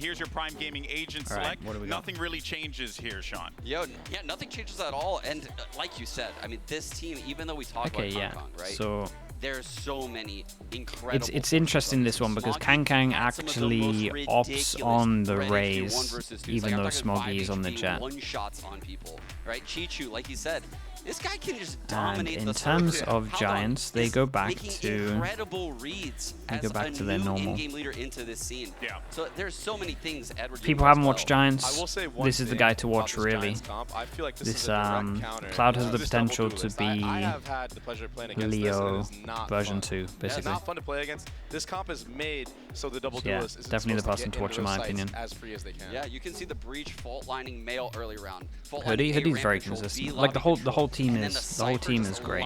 here's your Prime Gaming agent All right, select. what do we got? Nothing really changes here, Sean. Yeah, nothing changes at all. And like you said, I mean, this team, even though we talk about Hong Kong, right? So there's so many incredible. it's interesting this one because Kang actually opts on the raise, even though Smoggy is on the jet. One shots on people, right? Chichu, like you said, this guy can just dominate and the in terms circuit. of Giants, they go back to incredible reads as to their normal. in-game leader into this scene. Yeah. So there's so many things Edward. People haven't watched Giants. I will say one This is the guy to watch, about this really. Giants comp. I feel like this This is a direct counter. Cloud has the This double potential to duelist. be I have had the pleasure of playing against Leo this, and it is not version fun. 2, It's basically. not fun to play against. This comp is made so the double So yeah, duelist is definitely the person get to watch, into in my those sites opinion. as free as they can. Yeah, you can see the breach fault lining male early round. Hoodie's very consistent. Like the whole team is great.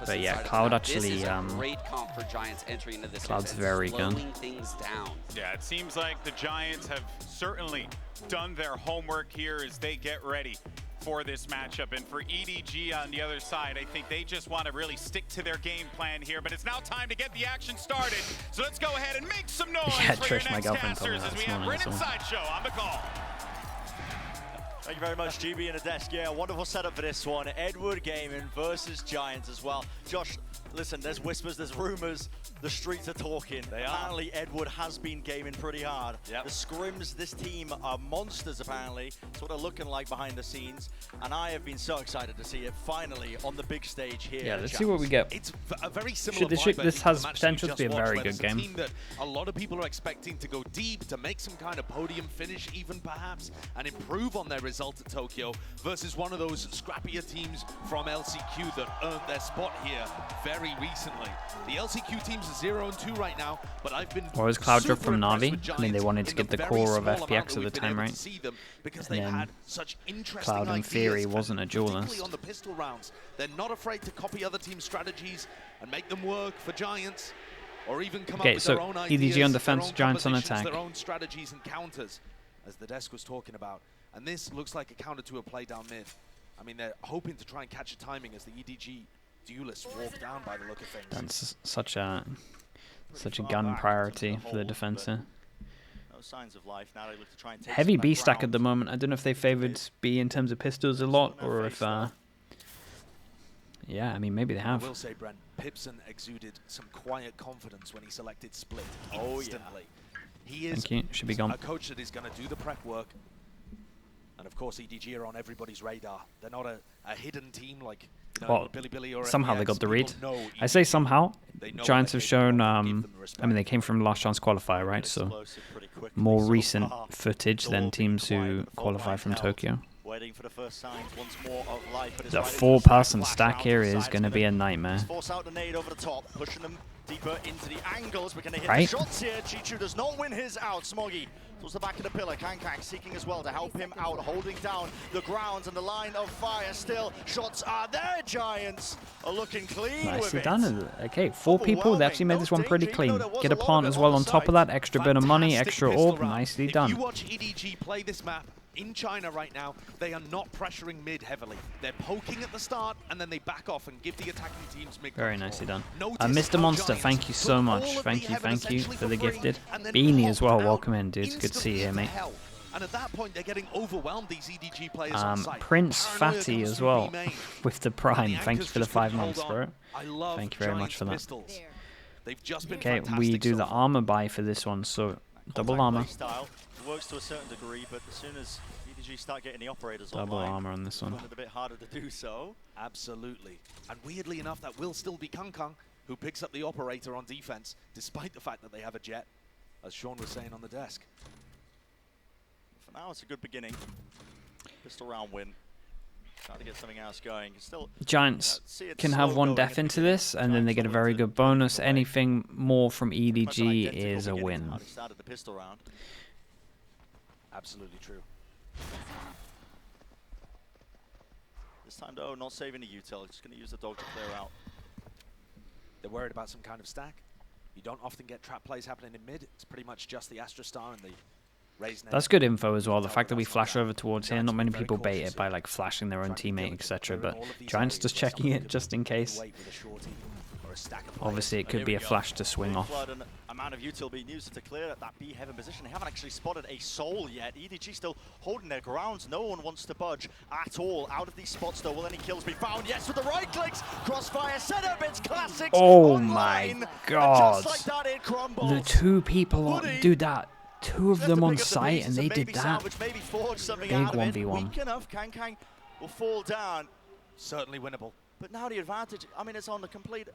But yeah, Cloud actually great comp for Giants entering into this. Cloud's very good. Things down. Yeah, it seems like the Giants have certainly done their homework here as they get ready for this matchup. And for EDG on the other side, I think they just want to really stick to their game plan here. But it's now time to get the action started. So let's go ahead and make some noise Yeah, for your Trish, my next girlfriend told me casters that as we this have morning, Brennan so. Sideshow on the call. Thank you very much, GB and the desk. Yeah, wonderful setup for this one. Edward Gaming versus Giants as well. Josh, listen, there's whispers, there's rumors. The streets are talking. Apparently, Edward has been gaming pretty hard. Yep. The scrims, this team are monsters, apparently. It's what they're looking like behind the scenes. And I have been so excited to see it finally on the big stage here. Yeah, let's see what we get. It's a very similar This vibe, I this think, has to the match potential you to be a just watched, very where good it's a game. team that a lot of people are expecting to go deep, to make some kind of podium finish even perhaps, and improve on their result at Tokyo, versus one of those scrappier teams from LCQ that earned their spot here very recently. The LCQ teams are 0-2 right now, but I've been What was Cloud drop super from impressed Navi? with I mean, they Giants wanted to in get the very core of small amount FPX that at the we've been time, able right? to see them, because And they then had such interesting Cloud in ideas, theory and wasn't a particularly duelist. on the pistol rounds. They're not afraid to copy other teams' strategies and make them work for Giants, or even come up with so their own EDG ideas, on their defense, own Giants on compositions, attack. their own strategies and counters, as the desk was talking about. And this looks like a counter to a play down mid. I mean, they're hoping to try and catch a timing as the EDG duelists walk down by the look of things. That's such a gun priority for the defense here. No signs of life. Now they look to try and take Heavy some B back stack at ground. the moment. I don't know if they favored B in terms of pistols a lot, or if yeah, I mean maybe they I have. will say, Brent, Pipson exuded some quiet confidence when he selected Split Oh, instantly. He is Thank you. Should be gone. a coach that is going to do the prep work. And of course, EDG are on everybody's radar. They're not a hidden team like Well, Billy or somehow they FPX. got the read. People know I say EDG. somehow. They know Giants what have they're shown. capable of. I Give them mean, respect. they came from last chance qualifier, right? So Explosive pretty quickly more so recent far. footage They'll than all be teams quiet, who the fault qualify line from held. Tokyo. Waiting for the first signs once more of life. But it's The right into four-person flash stack round here to the is side. going to It's be a gonna nightmare. force out the nade over the top, pushing them deeper into the angles. We're going to hit Right? the shots here. Chichu does not win his out. Smoggy towards the back of the pillar. Kang seeking as well to help him out, holding down the grounds and the line of fire still. Shots are there. Giants are looking clean Nicely with done. Okay, 4 people. They actually made this one pretty Overwhelming. clean. No danger, Get a even though plant there as was a well lot on of top of that. Extra bit of money, Fantastic extra pistol orb. round. Nicely If done. you watch EDG play this map in China right now, they are not pressuring mid heavily. They're poking at the start, and then they back off and give the attacking teams mid Very control. nicely done. Notice Mr. how Monster, Giants thank you so took much. all of Thank the you heaven for essentially the free, gifted. and then Beanie as well. popped out Welcome in, dude. Good to instantly see you, into mate. hell. And at that point, they're getting overwhelmed, these EDG players on site. Prince Paranoia Fatty comes as through well B main. with the And Prime. the Thank you anchors for the just couldn't 5 months, hold on. bro. I love Thank you very much Giants for that. pistols. They've just been Okay, fantastic we do so the far. armor buy for this one, so double armor. Style works to a certain degree, but as soon as EDG start getting the operators Double online, armor on this it's one. a little bit harder to do so. Absolutely. And weirdly enough, that will still be Kang who picks up the operator on defense, despite the fact that they have a jet, as Sean was saying on the desk. For now, it's a good beginning. Pistol round win. Trying to get something else going. Still, Giants see it can have slow one going death at the into beginning. this, and then they Giants get a all very into good bonus. away. Anything more from Pretty much an EDG identical is a beginning win. how they started the pistol round. Absolutely true. This time, though, not saving the util. Just going to use the dog to clear out. They're worried about some kind of stack. You don't often get trap plays happening in mid. It's pretty much just the Astra Star and the raise nade. That's good info as well. The fact that we flash over towards here, not many people bait it by like flashing their own teammate, etc. But Giants just checking it just in case. Obviously, it could be a flash to swing off. Flood, and I amount of util being used to clear that B heaven position. They haven't actually spotted a soul yet. EDG still holding their grounds. No one wants to budge at all out of these spots though. Will any kills be found? Yes, with the right clicks. Crossfire setup. It's classics. Oh online. my god. Just like that, it crumbles. The two people do that. Two of them on site and they did that. Salvage, maybe forge something Big out of it. 1v1. Weak enough, Kang will fall down. Certainly winnable. But now the advantage, I mean, it's on the complete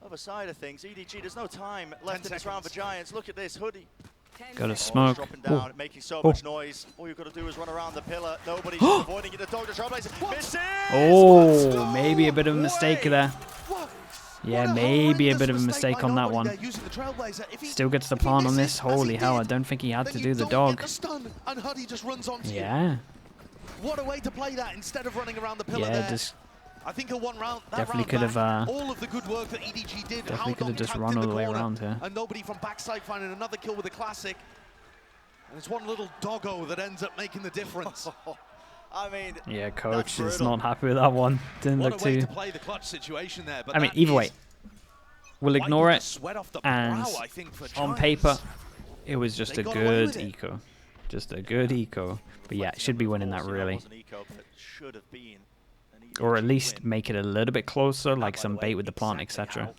other side of things. EDG, there's no time left in this round for Giants. Look at this, Hoodie. Got a smoke. Dropping down, making so much noise. All you've got to do is run around the pillar. Nobody's avoiding it. The dog, the trailblazer, misses! Oh, maybe a bit of a mistake there. Yeah, maybe a bit of a mistake on that one. Still gets the plant on this. Holy hell, I don't think he had to do the dog. Yeah. What a way to play that instead of running around the pillar Yeah, there. just I think he'll one round. definitely could have all of the good work that EDG did. definitely could have just run all the way around here. And nobody from backside finding another kill with a classic. And it's one little doggo that ends up making the difference. I mean, yeah, coach is not happy with that one. Didn't look too. To play the clutch situation there, but I mean, either way, we'll ignore it. And on paper, it was just a good eco. Just a good eco. But yeah, should be winning that really. Or at least make it a little bit closer, like some bait with the plant, etc.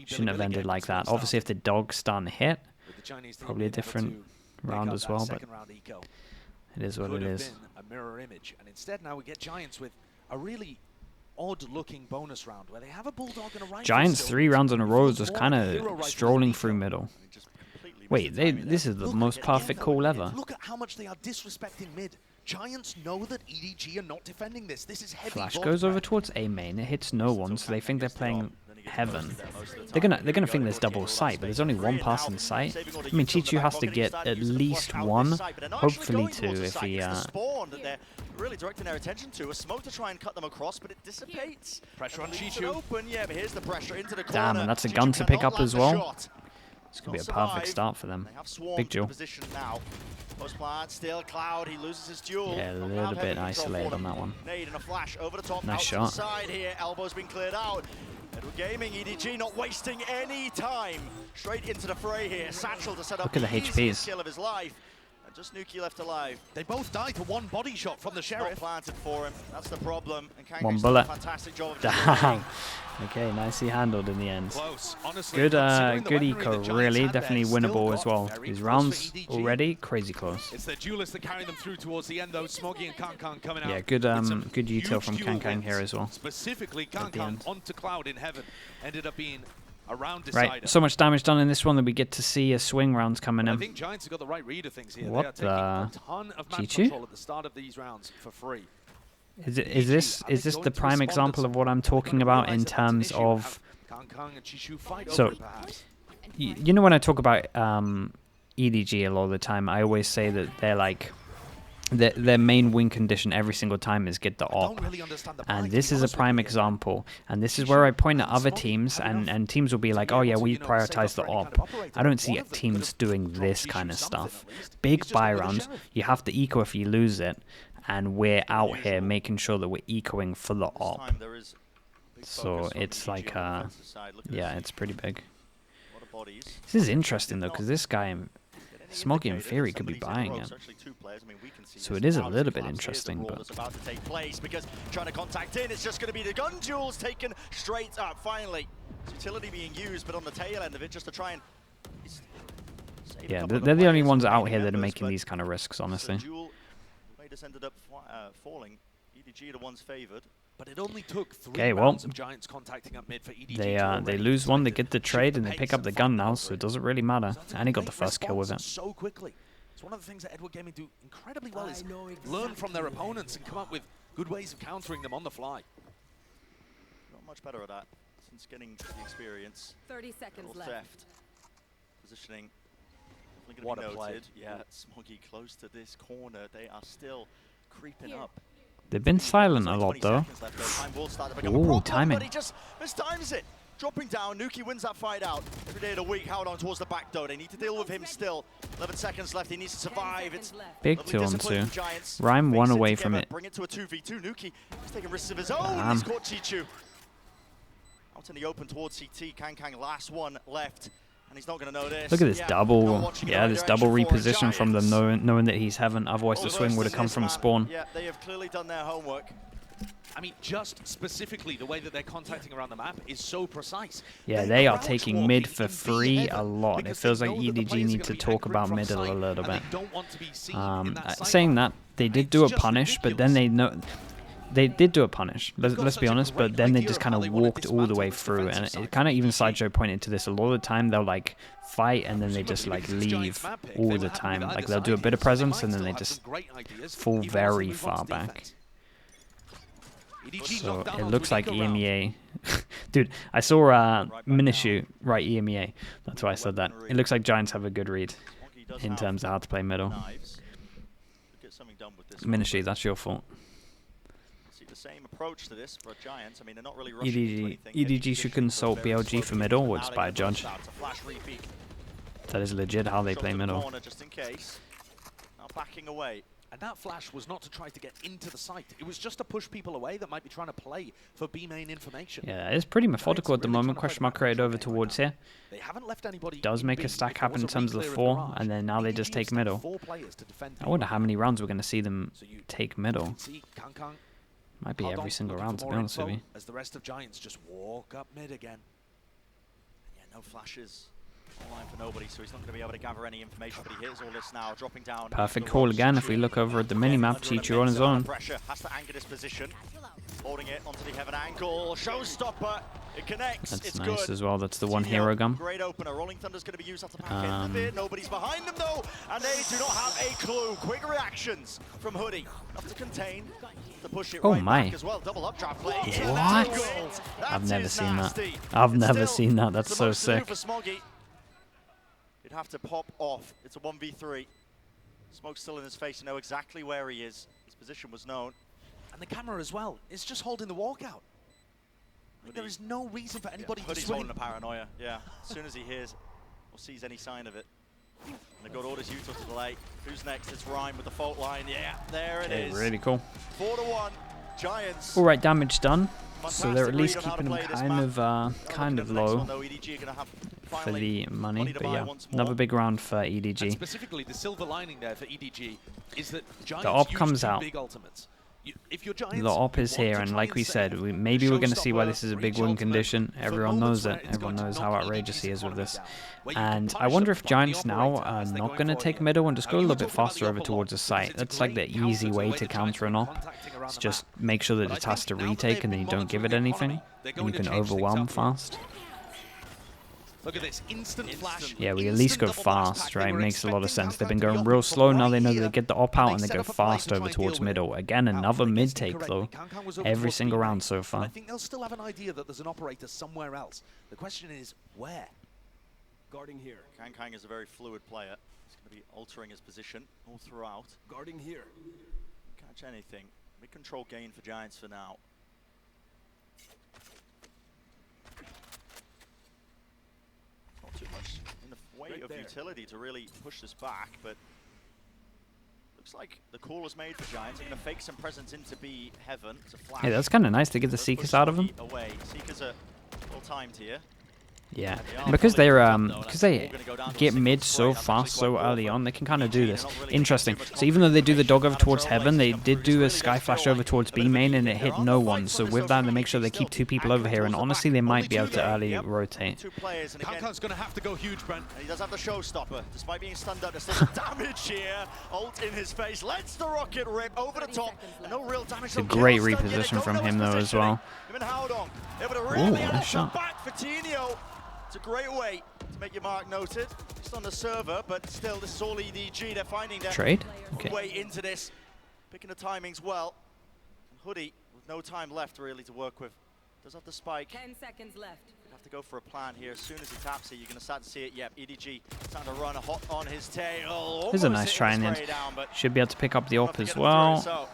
Shouldn't have ended like that. Obviously, if the dog's starting to hit, probably a different round as well, but it is what it is. A mirror image, and instead now we get Giants with a really odd-looking bonus round where they have a bulldog and a rifle. Giants still. 3 rounds in a row, just kind of strolling through middle. Wait, this is the most perfect call ever. Look at how much they are disrespecting mid. Giants know that EDG are not defending this. This is heavy. Flash goes over towards A main. It hits no one, so they think they're playing heaven. They're gonna think there's double sight, but there's only one pass in sight. I mean, Chichu has to get at least one, hopefully two if he. Really directing their attention to a smoke to try and cut them across, but it dissipates. Pressure on Chichu. Open, yeah, but here's the pressure into the corner. Damn, and that's a gun to pick up as well. This could be a perfect start for them. Big duel. Still Cloud, he loses his duel. Yeah, a little bit isolated on that one. Nade and a flash over the top. Nice shot. Side here, elbow's been cleared out. Edward Gaming, EDG not wasting any time. Straight into the fray here. Satchel to set up the easiest kill of his life. And just Nuki left alive. They both died to one body shot from the Sheriff. Not planted for him. That's the problem. And One bullet. Fantastic job of Damn. Okay, nicely handled in the end. Close. Honestly, Good eco, really. Definitely winnable as well. These rounds already crazy close. It's the duelists that carry them through towards the end, though. Smoggy and Kankan coming out. Yeah, good util from Kankan here as well. Specifically, Kankan onto Cloud in heaven ended up being a round decider. Right, so much damage done in this one that we get to see a swing rounds coming in. I think Giants have got the right read of things here. What they are taking a ton of map Chichu? control at the start of these rounds for free. Is this the prime example of what I'm talking about in terms of? So, you know when I talk about EDG a lot of the time, I always say that they're like their main win condition every single time is get the op, and this is a prime example. And this is where I point at other teams, and teams will be like, oh yeah, we prioritize the op. I don't see teams doing this kind of stuff. Big buy rounds, you have to eco if you lose it. And we're out here making sure that we're ecoing for the op. So it's like, yeah, it's pretty big. This is interesting though, because this guy, Smoggy in theory, could be buying it. So it is a little bit interesting, but about to take place because trying to contact in, it's just going to be the gun duels taken straight up. Finally, utility being used, but on the tail end of it, just to try and. Yeah, they're the only ones out here that are making these kind of risks, honestly. Just ended up falling. EDG the ones favored, but it only took 3 rounds of Giants contacting up mid for EDG. They lose one, they get the trade, and they pick up the gun now, so it doesn't really matter. And he got the first kill with it. So quickly. It's one of the things that Edward Gaming do incredibly well is learn from their opponents and come up with good ways of countering them on the fly. Not much better at that since getting the experience. 30 seconds left. Theft. Positioning. What a play. Yeah, Smoggy close to this corner. They are still creeping up. They've been silent a lot though. Ooh, timing. But he just mistimes it. Dropping down, Nuki wins that fight out. Every day of the week, howd on towards the back though. They need to deal with him still. 11 seconds left, he needs to survive. It's big 2-on-2. Rhyme one away from it. Bring it to a 2v2. Nuki is taking risks of his own. He's caught Chichu. Out in the open towards CT. Kang last one left. And he's not going to know this. Look at this double, this double reposition from them, knowing that he's heaven. Otherwise, the swing would have come from spawn. Yeah, they have clearly done their homework. I mean, just specifically the way that they're contacting around the map is so precise. Yeah, they are taking mid for free a lot. It feels like EDG need to talk about middle a little bit. Saying that, they did do a punish, but then they did do a punish, let's be honest, but then they just kind of walked all the way through, and it kind of, even Sideshow pointed to this, a lot of the time they'll like fight and then they just like leave all the time. Like they'll do a bit of presence and then they just fall very far back. So it looks like EMEA. Dude, I saw Minishu write EMEA. That's why I said that. It looks like Giants have a good read in terms of how to play middle. Minishu, that's your fault. Same approach to this for Giants. I mean, they're not really rushing EDG should consult BLG for middle, or it's by a judge. That is legit how they play middle. Just in case. Now backing away. And that flash was not to try to get into the site. It was just to push people away that might be trying to play for B main information. Yeah, it's pretty methodical at the moment. Question mark created over towards here. They haven't left anybody. Does make a stack happen in terms of the 4, and then now they just take middle. I wonder how many rounds we're going to see them take middle. Might be every single round, to be honest with you. As the rest of Giants just walk up mid again. Yeah, no flashes. Online for nobody, so he's not going to be able to gather any information, but he hears all this now, dropping down. Perfect call again. If we look over at the minimap, Chichu on his own. Pressure has to anchor this position. Holding it onto the heaven angle. Showstopper. It connects. That's it's nice good. as well. That's the one hero gun. Great opener. Rolling Thunder's going to be used at the back end of it. Nobody's behind them though, and they do not have a clue. Quick reactions from Hoodie. Enough to contain. To push it right back as well. Double up trap play. What? I've never seen that. I've never seen that. That's so sick. It'd have to pop off. It's a 1v3. Smoke's still in his face. You know exactly where he is. His position was known. And the camera as well. It's just holding the walkout. There is no reason for anybody to swing. Holding the paranoia. Yeah. As soon as he hears or sees any sign of it. And they've got orders Utah to delay. Who's next? It's Rhyme with the fault line. Yeah, there it is. Really cool. 4-1. Giants. All right, damage done. So they're at least keeping them kind of low for the money. But yeah, another big round for EDG. And specifically, the silver lining there for EDG is that Giants the op comes out. Big ultimates. The op is here, and like we said, maybe we're going to see why this is a big win condition. Everyone knows it. Everyone knows how outrageous he is with this. And I wonder if Giants now are not going to take middle and just go a little bit faster over towards the site. That's like the easy way to counter an op. It's just make sure that it has to retake and then you don't give it anything. And you can overwhelm fast. Look at this instant flash. Yeah, we at least go fast, right? Makes a lot of sense. They've been going real slow. Now they know that they get the op out and they go fast over towards middle. Again, another mid take though. Every single round so far. I think they'll still have an idea that there's an operator somewhere else. The question is where? Guarding here. Kang is a very fluid player. He's going to be altering his position all throughout. Guarding here. Catch anything. Mid control gain for Giants for now. Too much in the way of utility to really push this back, but looks like the call is made for Giants. They're going to fake some presence into B heaven. It's a flash. Hey, that's kind of nice to get the Seekers out of them. Away. Seekers are all timed here. Yeah, because they get mid so fast so early on, they can kind of do this. Interesting. So even though they do the dog over towards heaven, they did do a sky flash over towards B main and it hit no one. So with that, they make sure they keep 2 people over here, and honestly, they might be able to early rotate. 2 players, and again, Kankan's going to have to go huge, Brent. And he does have the showstopper, despite being stunned up. There's still some damage here. Ult in his face, lets the rocket rip over the top. And no real damage. It's a great reposition from him though as well. Ooh, nice shot. Back for Tino. It's a great way to make your mark noted. Just on the server, but still, this is all EDG. They're finding their way into this. Picking the timings well. And Hoodie, with no time left really to work with, does have the spike. 10 seconds left. You have to go for a plan here. As soon as he taps it, you're going to start to see it. Yep, EDG starting to run hot on his tail. There's a nice try in the end. Should be able to pick up the op as well.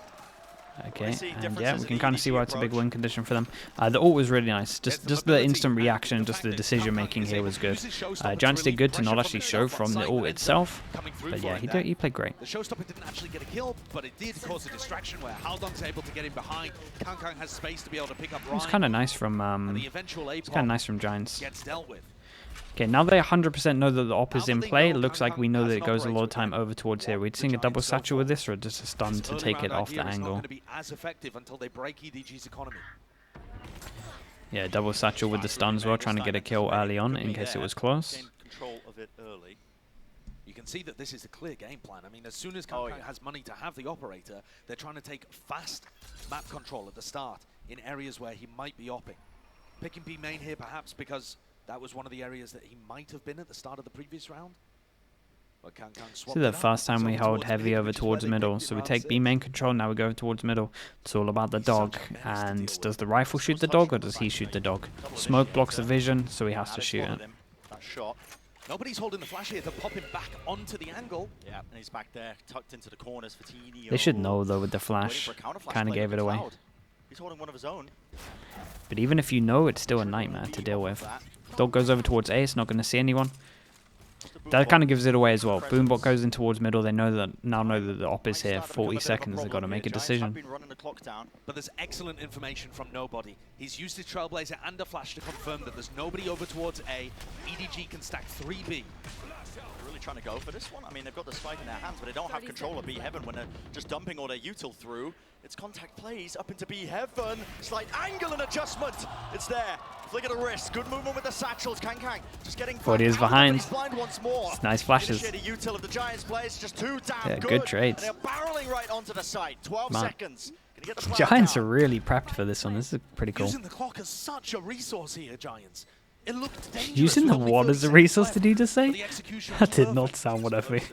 Okay, and yeah, we can kind of see why it's a big win condition for them. The ult was really nice. Just the instant reaction, just the decision making here was good. Giants did good to not actually show from the ult itself, but yeah, he played great. The showstopper didn't actually get a kill, but it did cause a distraction where Haldong's able to get in behind. Kang has space to be able to pick up. It was kind of nice from Giants. Gets dealt with. Okay, now they 100% know that the op is in play. It looks like we know that it goes a lot of time over towards here. We'd seeing a double satchel with this, or just a stun to take it off the angle. Yeah, double satchel with the stun as well, trying to get a kill early on in case it was close. You can see that this is a clear game plan. I mean, as soon as Kang has money to have the operator, they're trying to take fast map control at the start in areas where he might be opping. Picking B main here perhaps because that was one of the areas that he might have been at the start of the previous round. But Kang this is the first time we hold heavy over towards middle. So we take B main control, now we go towards middle. It's all about the dog. And does the rifle shoot the dog or does he shoot the dog? Smoke blocks the vision, so he has to shoot it. That shot. Nobody's holding the flash here to pop him back onto the angle. Yeah, and he's back there, tucked into the corners for Tini. They should know though with the flash. Kind of gave it away. He's holding one of his own. But even if you know, it's still a nightmare to deal with. Dog goes over towards A, it's not going to see anyone. That kind of gives it away as well. Boombot goes in towards middle. They know that the op is here. 40 seconds. They've got to make a decision. But there's excellent information from Nobody. He's used his Trailblazer and a flash to confirm that there's nobody over towards A. EDG can stack 3B. They're really trying to go for this one. I mean, they've got the spike in their hands, but they don't have control of B Heaven when they're just dumping all their util through. It's contact plays up into B Heaven. Slight angle and adjustment. It's there. Flick of the wrist. Good movement with the satchels. Kang just getting 40 is behind. Once more. It's nice flashes. Util of the Giants plays just too damn yeah, good trades. And they're barreling right onto the site. 12 seconds. Get the Giants are really prepped for this one. This is pretty cool. Using the clock as such a resource here, Giants. It looked dangerous. Using the what as a resource, did he just say? That did not sound what I think.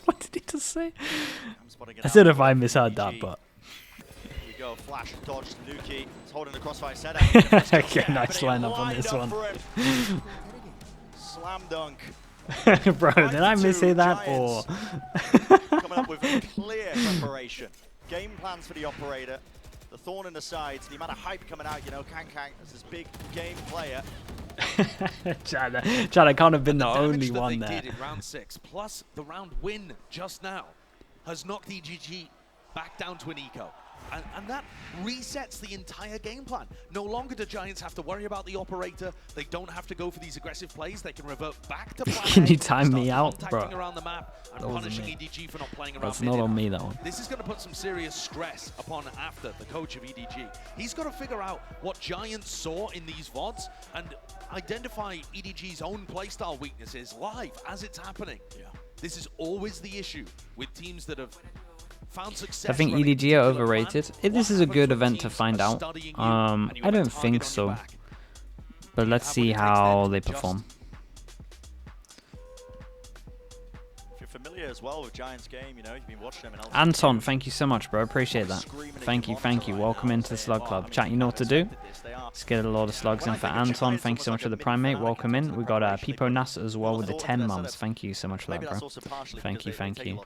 What did he just say? I said if I misheard that, but. Go, flash, dodge, Nuki. He's holding the crossfire set. Okay, nice lineup on this one. Slam dunk. Bro, did I mishear that or? Coming up with clear preparation. Game plans for the operator. The thorn in the sides, the amount of hype coming out, you know, Kang is this big game player. Chad, I can't have been the only one there. Did in round 6, plus the round win just now, has knocked EDG back down to an eco. And that resets the entire game plan. No longer do Giants have to worry about the operator. They don't have to go for these aggressive plays. They can revert back to plan. Can you time me out, bro? Around the map and punishing EDG for not playing around. That's not on me, that one. This is going to put some serious stress upon After, the coach of EDG. He's got to figure out what Giants saw in these VODs and identify EDG's own playstyle weaknesses live as it's happening. Yeah. This is always the issue with teams that have I think EDG are overrated. This is a good event to find out. I don't think so. But let's see how they perform. If you're familiar as well with Giants game, you know, you've been watching them in Anton, thank you so much, bro. Appreciate that. Thank you. Welcome into the Slug Club. Chat, you know what to do. Let's get a lot of slugs in for Anton. Thank you so much for the Primate. Welcome in. We got Pipo Nas as well with the 10 months. Thank you so much for that, bro. Thank you.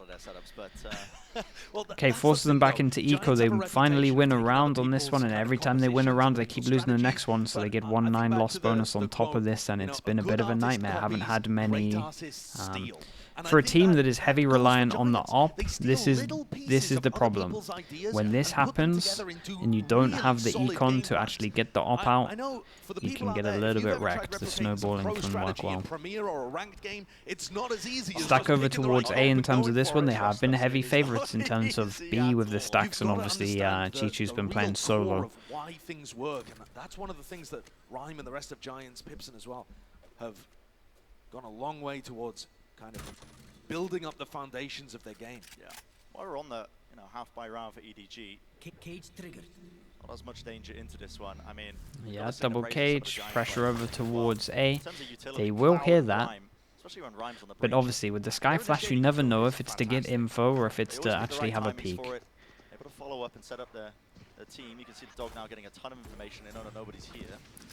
Okay, forces them back into eco. They finally win a round on this one, and every time they win a round, they keep losing the next one, so they get 1-9 loss bonus on top of this, and it's been a bit of a nightmare. I haven't had many. For a team that is heavy reliant on the op, this is the problem. When this happens and you don't have the econ to actually get the op out, you can get a little bit wrecked. The snowballing can work well. Stack over towards A in terms of this one. They have been heavy favorites in terms of B with the stacks, and obviously Chichu's been playing solo. Why things work, and that's one of the things that Rhyme and the rest of Giants, Pipson as well, have gone a long way towards kind of building up the foundations of their game. Yeah. While we're on the half by round for EDG, cage triggered. Not as much danger into this one. I mean, yeah, double cage, pressure over towards A. They will hear that. But obviously with the Sky Flash, you never know if it's to get info or if it's to actually have a peek. Able to follow up and set up their team. You can see the dog now getting a ton of information. They know that nobody's here.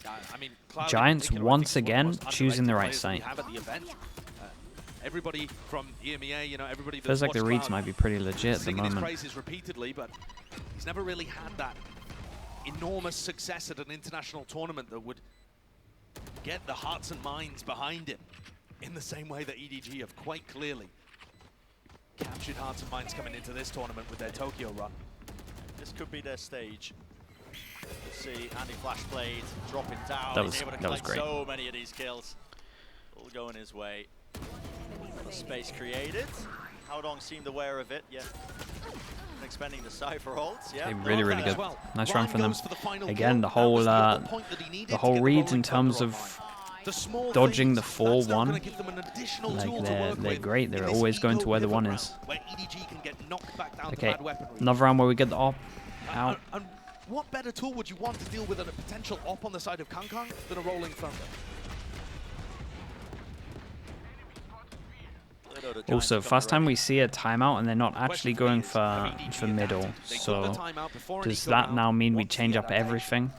I mean, Giants once again choosing the right site. Everybody from EMEA, everybody feels like the reads might be pretty legit at the moment. Praises repeatedly, but he's never really had that enormous success at an international tournament that would get the hearts and minds behind him in the same way that EDG have quite clearly captured hearts and minds coming into this tournament with their Tokyo run. This could be their stage. Let's see, Andy Flash Blade dropping down. That was great. So many of these kills. going his way. The space created. Howdong seemed aware of it. Yeah. Expending the Cypher ults. Yeah. Really, really good. Nice run from them. Again, the whole reads in terms of dodging the 4-1. Like they're great. They're always going to where the 1 is. Okay, another round where we get the op out. And what better tool would you want to deal with a potential op on the side of Kangkang than a Rolling Thunder? Also, first time we see a timeout and they're not actually going for middle. So does that now mean we change up everything?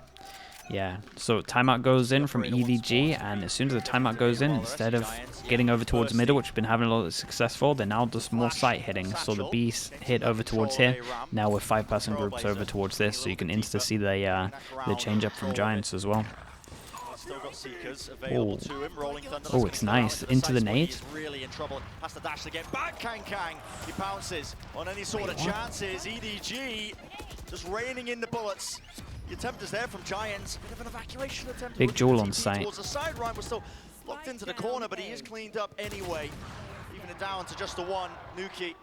Yeah, so timeout goes in from EDG, and as soon as the timeout goes in, instead of getting over towards middle, which we've been having a lot of success for, they're now just more site hitting. So the B hit over towards here, now with 5-person groups over towards this, so you can insta see the change up from Giants as well. Oh, it's nice. Into the nade. Really in trouble. Has to dash to get back. Kang. He bounces on any sort of chances. EDG just raining in the bullets. The attempt is there from Giants. Bit of an evacuation attempt. Big Jewel on site. Towards the side. Ryan was still locked into the corner, but he is cleaned up anyway. Even it down to just the 1. Nuki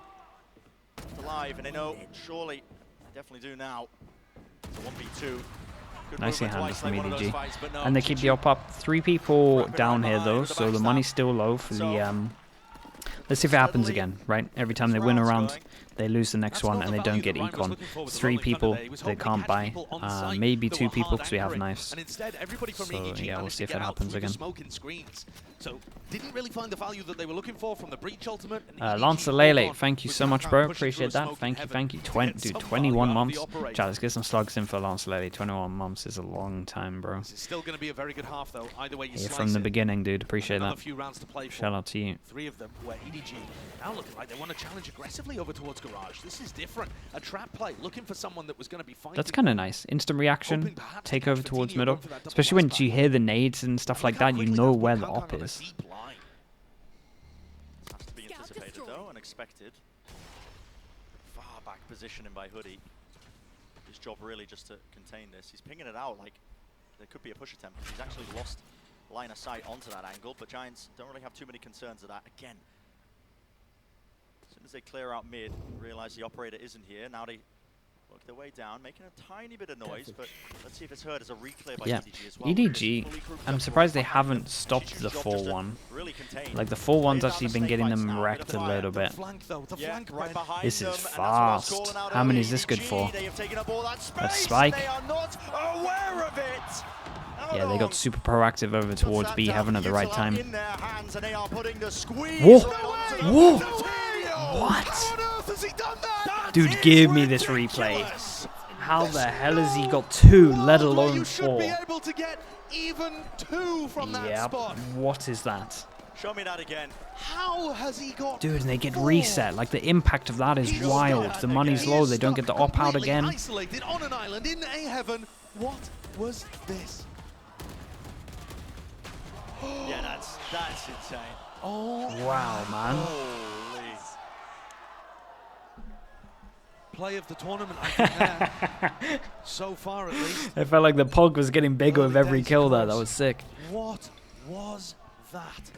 alive, and they know surely they definitely do now. It's a 1v2. Nicely handled from EDG. And they keep the op up. 3 people down here though, so the money's still low for the let's see if it happens again, right? Every time they win a round, they lose the next one and they don't get econ. 3 people they can't buy. Maybe 2 people because we have knives. So yeah, we'll see if it happens again. So didn't really find the value that they were looking for from the breach ultimate. Lancer Lele, thank you so much, bro. Appreciate that. Thank you. 21 months. Chat, let's get some slugs in for Lancer Lele. 21 months is a long time, bro. It's still going to be a very good half, though. Either way, you from the beginning, dude. Appreciate that. Few rounds to play for. Shout out to you. 3 of them where EDG now looking like they want to challenge aggressively over towards Garage. This is different. A trap play, looking for someone that was going to be fighting. That's kind of nice. Instant reaction, take over towards middle. Especially when you hear the nades and stuff like that, you know where the op is. Has to be anticipated though, unexpected. Far back positioning by Hoodie. His job really just to contain this. He's pinging it out like there could be a push attempt. He's actually lost line of sight onto that angle, but Giants don't really have too many concerns of that. Again, as soon as they clear out mid, realize the operator isn't here. Now they work their way down, making a tiny bit of noise, but let's see if it's heard as a reclear by EDG as well. EDG, I'm surprised they haven't stopped the 4-1. Like the 4-1's actually been getting them wrecked a little bit. This is fast. How many is this good for? That's Spike. Yeah, they got super proactive over towards B Heaven at the right time. Whoa! Whoa! What? Dude, give me this replay. How the hell has he got 2, let alone 4? Yeah, what is that? Show me that again. How has he got? Dude, and they get reset. Like the impact of that is wild. The money's low. They don't get the op out again. Isolated on an island in A Heaven. What was this? Yeah, that's insane. Oh wow, man. Holy. Play of the tournament, I think, there. So far, at least. It felt like the pog was getting bigger with every kill there. That was sick. What was that?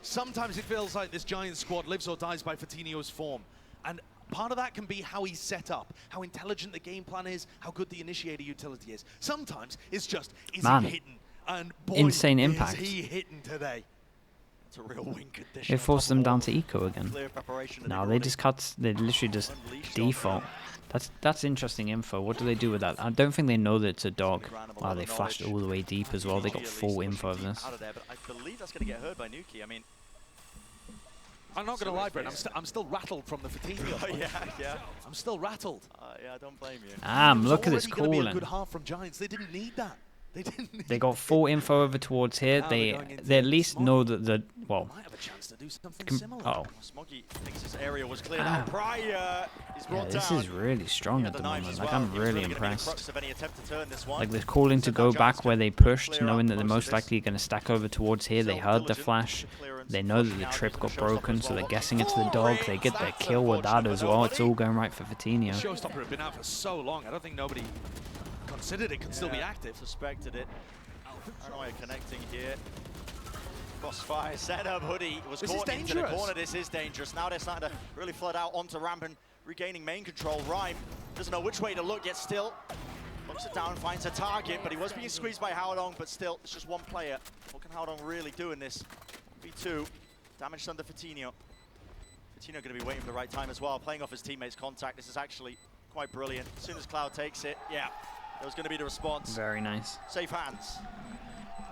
Sometimes it feels like this Giants squad lives or dies by Fatinho's form. And part of that can be how he's set up, how intelligent the game plan is, how good the initiator utility is. Sometimes it's just, is he hitting? And boy, insane impact. Is he hitting today? It's a real win condition. It forced them down to eco again. No, they just cut. They literally just default. That's interesting info. What do they do with that? I don't think they know that it's a dog. Wow, they flashed all the way deep as well. They got full info of this. I believe that's going to get heard by Nuki. I mean, I'm not going to lie, Brent. I'm still rattled from the Fatinho. yeah. I'm still rattled. Yeah, I don't blame you. Look at this calling. Be a good half from Giants. They didn't need that. They got full info over towards here. They at least know that the well. Might have a chance to do something similar. Oh. Smoggy thinks his area was cleared out prior. Yeah, this is really strong at the moment. Like I'm really impressed. Like they're calling to go back where they pushed, knowing that they're most likely going to stack over towards here. They heard the flash. They know that the trip got broken, so they're guessing it's the dog. They get their kill with that as well. It's all going right for Fatinho. Showstopper had been out for so long. I don't think nobody considered it could still be active. Suspected it. Paranoia connecting here. Crossfire setup. Hoodie was This is caught into the dangerous. corner. This is dangerous. Now they're starting to really flood out onto ramp and regaining main control. Rhyme doesn't know which way to look, yet still looks it down, finds a target, but he was being squeezed by Howdong, but still, it's just one player. What can Howdong really do in this? V2, damaged under Fatinho. Fatinho going to be waiting for the right time as well, playing off his teammate's contact. This is actually quite brilliant. As soon as Cloud takes it, yeah, that was going to be the response. Very nice. Safe hands.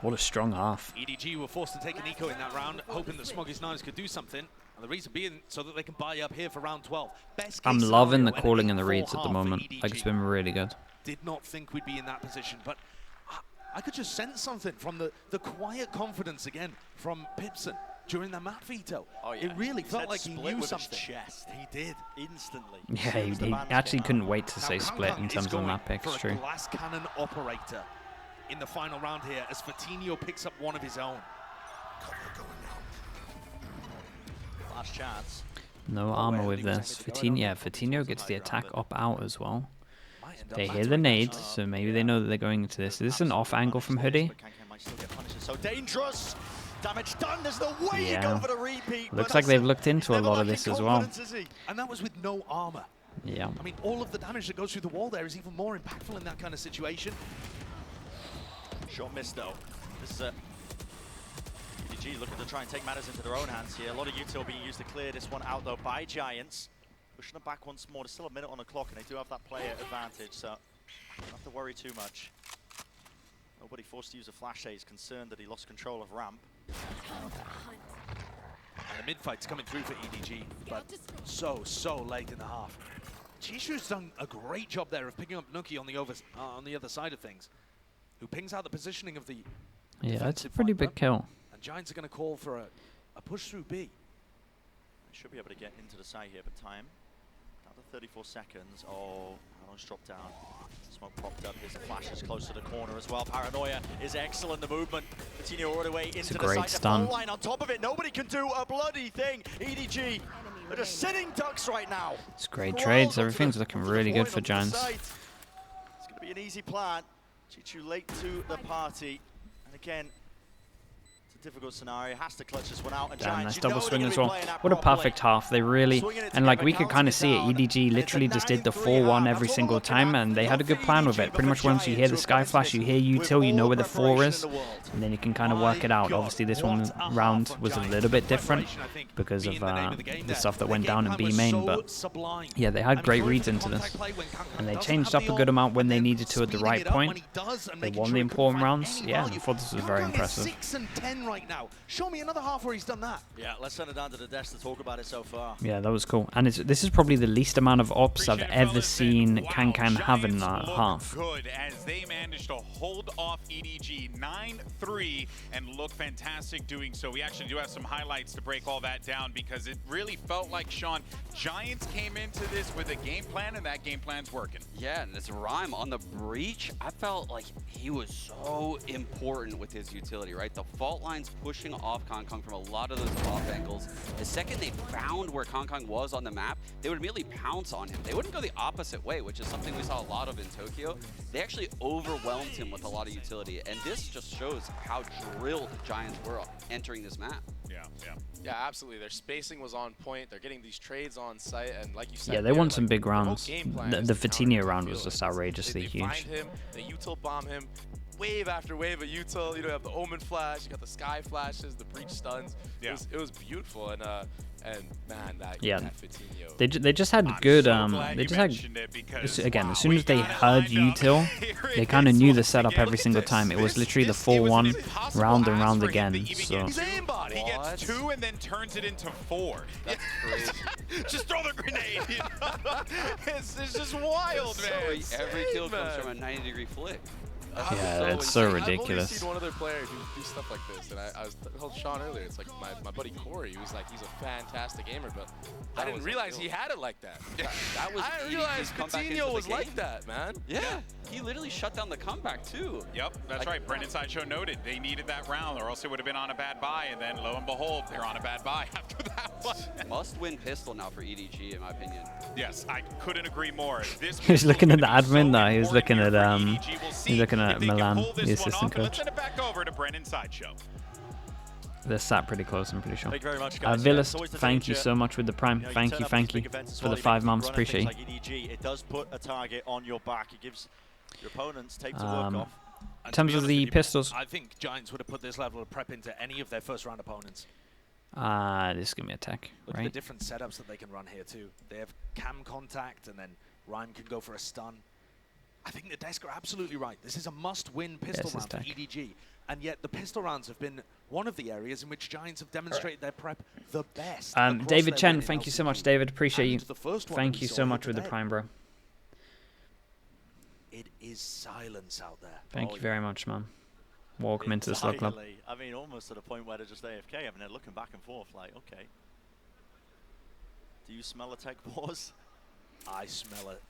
What a strong half. EDG were forced to take an eco in that round, hoping that Smoggy's Niners could do something. And the reason being so that they can buy up here for round 12. Best I'm case loving the scenario, calling anything and the reads full at the half for moment. EDG. Like, it's been really good. Did not think we'd be in that position, but I could just sense something from the quiet confidence again from Pipson during the map veto. Oh, yeah. It really He felt said like he split knew with his something. chest. He did. Instantly. Yeah, As soon as the he bans actually came couldn't out. wait to say split in terms of map picks, for a true. glass cannon operator in the final round here as Fatinho picks up one of his own. Last chance. No armor with this. Fatinho gets the attack up out as well. Might end up They back hear to the it. nades, so maybe they know that they're going into this. Is this an off angle from Hoodie? But Kankan might still get punished. So dangerous. Damage done. There's no way you Yeah. go for the repeat. Looks but like they've that's looked into a never lot of lacking this as well. confidence, is he? And that was with no armor. Yeah. I mean, all of the damage that goes through the wall there is even more impactful in that kind of situation. Shot missed though. This is a EDG looking to try and take matters into their own hands here. A lot of util being used to clear this one out though by Giants. Pushing them back once more. There's still a minute on the clock and they do have that player advantage, so don't have to worry too much. Nobody forced to use a flash. He's concerned that he lost control of ramp. And the mid-fight's coming through for EDG, but so late in the half. Chishu's done a great job there of picking up Nuki on the other side of things, who pings out the positioning of the Yeah, that's a defensive pretty fighter. big kill. And Giants are going to call for a push through B. They should be able to get into the side here, but time down to 34 seconds. Oh, Alon's dropped down. Smoke popped up. Here's a flash that's close to the corner as well. Paranoia is excellent. The movement. Coutinho all the way into the great side. The stun. full line on top of it. Nobody can do a bloody thing. EDG are just sitting ducks right now. It's great Well, trades. onto Everything's the- looking onto the really good point, for onto the Giants. side. It's going to be an easy plan. Chichu late to the party. And again, it's a difficult scenario. Has to clutch this one out. And Damn, Giants, nice you double know they're swing gonna as be well. playing that What a properly. perfect half. They really, Swinging it and like together, we could kind of see it. counting it EDG down. literally It's a just did the 9-3 4-1 half. every That's single all we're time, looking and at. they had a good Not plan for with it. EDG, Pretty but much for once you hear the Giants, sky who flash, you hear with util, you know all where the 4 preparation is, in the world. and then you can kind of work it out. Obviously, this one round was a little bit different because of the stuff that went down in B main, but yeah, they had great reads into this, and they changed up a good amount when they needed to at the right point. They won the important rounds. Yeah, I thought this was very impressive. 6 and 10 right now. Show me another half where he's done that. Yeah, let's send it down to the desk to talk about it so far. Yeah, that was cool. And this is probably the least amount of ops I've ever seen Kankan have in that half. Good as they managed to hold off EDG 9-3 and look fantastic doing so. We actually do have some highlights to break all that down because it really felt like, Sean, Giants came into this with a game plan and that game plan's working. Yeah, and this Rhyme on the breach, I felt like he was so important with his utility, right? The fault lines pushing off Kong from a lot of those off angles. The second they found where Kong was on the map, they would immediately pounce on him. They wouldn't go the opposite way, which is something we saw a lot of in Tokyo. They actually overwhelmed him with a lot of utility, and this just shows how drilled the Giants were entering this map. Yeah, absolutely. Their spacing was on point. They're getting these trades on site, and like you said, Yeah, they want some big their whole rounds. game plan The is to Fatinho counter round the was field. just outrageously They huge. find him, they util bomb him, wave after wave of util. You know, you have the Omen flash, you got the Sky flashes, the breach stuns. Yeah. It was beautiful, and man, that Fatinho. They just had I'm good so glad they you just had mentioned it because, again, wow, as soon we as they got it heard lined up. util, Here they it kind of is knew the once setup again. every single time. It was literally the It was 4-1 an impossible round and ask round for him again. to even So get He's aimbot. He gets What? 2 and then turns it into 4. That's crazy. Just throw the grenade. You know? it's just wild, man. Every kill comes man. from a 90-degree flick. yeah, it's so I've only ridiculous. seen one other player do stuff like this, and I was told Sean earlier. It's like my buddy Corey. He was like, he's a fantastic aimer, but I didn't was realize a he had it like that. That was I didn't EDG's realize comeback into Coutinho the was game. like that, man. Yeah, he literally shut down the comeback too. Yep, that's right. Brendan Sideshow noted they needed that round, or else it would have been on a bad buy. And then, lo and behold, they're on a bad buy after that one. Must-win pistol now for EDG, in my opinion. Yes, I couldn't agree more. This He was pistol's looking at gonna the be so admin now. He was important looking here at for EDG. We'll see he's looking if at they can Milan, pull the this one assistant off, and let's coach. send it back over to Brendan Sideshow. They're sat pretty close, I'm pretty sure. Thank you very much, guys. Villas, It's always the thank you danger. so much with the Prime. You know, Thank turn you, up thank these you big events as for well, the even 5 if you months. run at Appreciate things you. like EDG, it does put a target on your back. It gives your opponents tape to work off. In terms of the pistols, I think Giants would have put this level of prep into any of their first-round opponents. this is going to be attack, Look at the right? different setups that they can run here, too. They have cam contact, and then Rhyme can go for a stun. I think the desk are absolutely right. This is a must-win pistol Yes, it's round for tech. EDG. And yet the pistol rounds have been one of the areas in which Giants have demonstrated their prep the best. across David their Chen, win in thank you so LCQ. much, David. Appreciate you. And the first one Thank we you saw so here much with the today. Prime, bro. It is silence out there. Thank you very much, man. Welcome into the slug club. Entirely. I mean, almost to the point where they're just AFK. I mean, they're looking back and forth like, okay. Do you smell a tech pause? I smell it.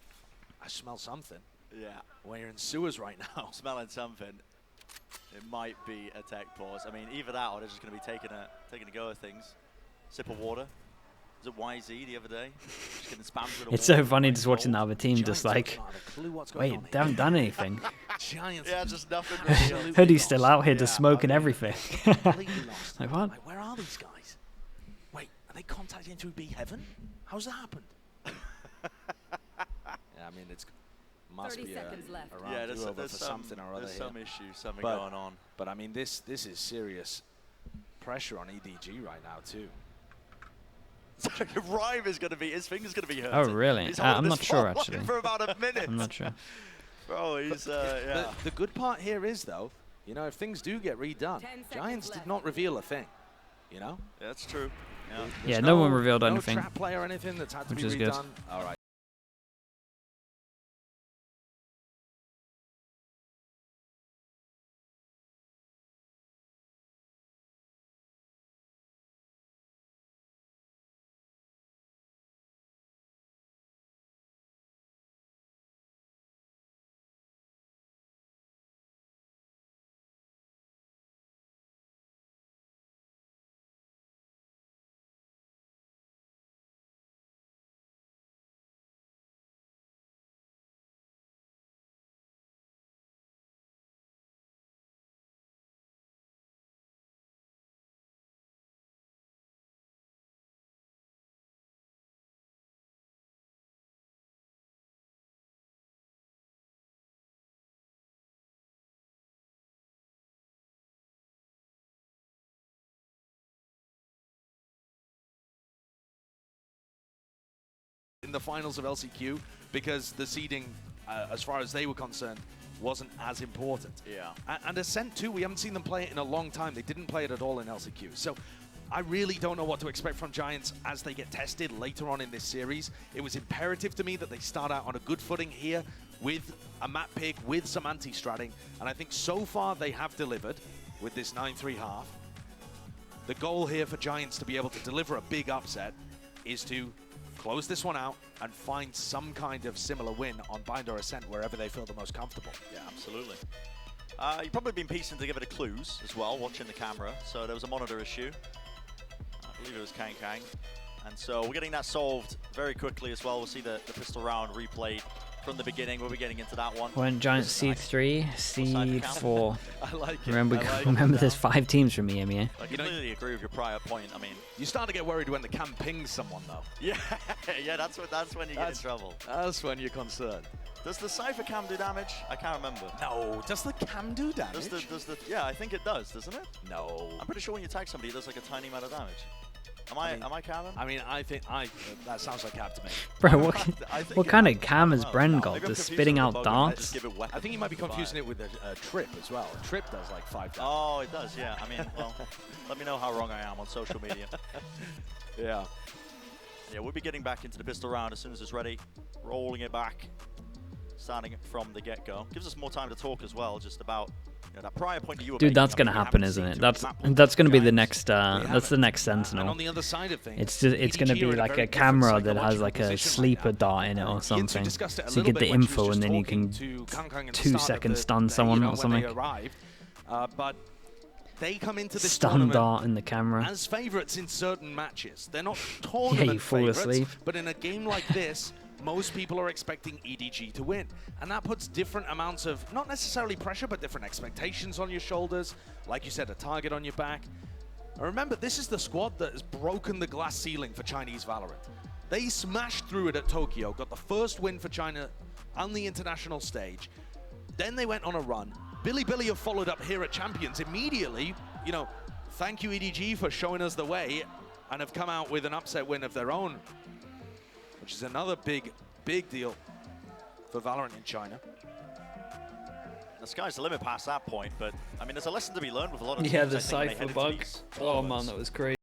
I smell something. Yeah. When you're in sewers right now. I'm smelling something. It might be a tech pause. I mean, either that or they're just going to be taking a go at things. Sip of water. Was it YZ the other day? Just getting spammed with It's water. so funny just watching the other team Giants just like, don't have a clue what's going wait, on they haven't done anything. here. Giants Yeah, just nothing absolutely really. Hoodie's still out here Yeah, just smoking I mean, everything. completely lost. Like, what? Like, where are these guys? Wait, are they contacting through B Heaven? How's that happened? Yeah, I mean, it's must 30 be seconds left. a round Yeah, two over there's for some, something or other there's here. some issue, something But- going on. But I mean, this is serious pressure on EDG right now too. Rhyme is going to be, his finger's going to be hurt. Oh, really? He's I'm holding not this sure, spotlight actually. For about a minute. I'm not sure. Bro, he's, yeah. The good part here is though, you know, if things do get redone, 10 seconds Giants did left. not reveal a thing. You know? Yeah, that's true. Yeah. Yeah, There's no one revealed no anything, trap play or anything that's had to which be is good. redone. All right. In the finals of LCQ, because the seeding, as far as they were concerned, wasn't as important. Yeah. And Ascent too, we haven't seen them play it in a long time. They didn't play it at all in LCQ. So I really don't know what to expect from Giants as they get tested later on in this series. It was imperative to me that they start out on a good footing here with a map pick, with some anti-stratting. And I think so far they have delivered with this 9-3 half. The goal here for Giants to be able to deliver a big upset is to close this one out and find some kind of similar win on Bind or Ascent wherever they feel the most comfortable. Yeah, absolutely. You've probably been piecing together the clues as well, watching the camera. So there was a monitor issue. I believe it was Kang Kang. And so we're getting that solved very quickly as well. We'll see the pistol round replayed from the beginning. We'll be getting into that one. When Giants seed 3, seed 4. I like it. Remember, I like remember it. there's 5 teams from EMEA. I completely agree with your prior point. I mean, You start to get worried when the cam pings someone, though. yeah, yeah, that's when you get in trouble. That's when you're concerned. Does the Cypher cam do damage? I can't remember. No, does the cam do damage? Yeah, I think it does, doesn't it? No. I'm pretty sure when you tag somebody, it does like a tiny amount of damage. Am I mean- I camming? I mean, I think that sounds like cap to me. Bro, I think what it kind does. of cam has I don't Bren know. got? Maybe I'm Just confusing spitting it out with Bogey. I just darts? give it weapon I think you might be fire. confusing it with a trip as well. A trip does like 5 damage. Oh, it does, yeah. I mean, well, let me know how wrong I am on social media. Yeah. Yeah, we'll be getting back into the pistol round as soon as it's ready. Rolling it back, starting it from the get-go. Gives us more time to talk as well, just about that prior point that you were Dude, making. that's I gonna mean, we happen, haven't isn't seen it? too That's many map points that's gonna be the Giants. next that's the next And on Sentinel. the other side of things, It's gonna EDG be are in like very a different camera that has psychological like a position right sleeper now. dart in it or Yinsu something. discussed it a So you little get bit the when she was info just and then you talking can to Kang Kang at the 2 start of seconds the stun day, someone you know, or when something. They arrived, but they come into this Stun tournament dart in the camera. as favorites in certain matches. They're not Yeah, tournament you fall favorites, asleep. but in a game like this, most people are expecting EDG to win. And that puts different amounts of, not necessarily pressure, but different expectations on your shoulders. Like you said, a target on your back. And remember, this is the squad that has broken the glass ceiling for Chinese Valorant. They smashed through it at Tokyo, got the first win for China on the international stage. Then they went on a run. Billy have followed up here at Champions immediately. You know, thank you EDG for showing us the way and have come out with an upset win of their own, which is another big deal for Valorant in China. The sky's the limit past that point, but I mean, there's a lesson to be learned with a lot of teams. Yeah, the I think, when they Cypher head into bug. these Oh man, tournaments. that was crazy.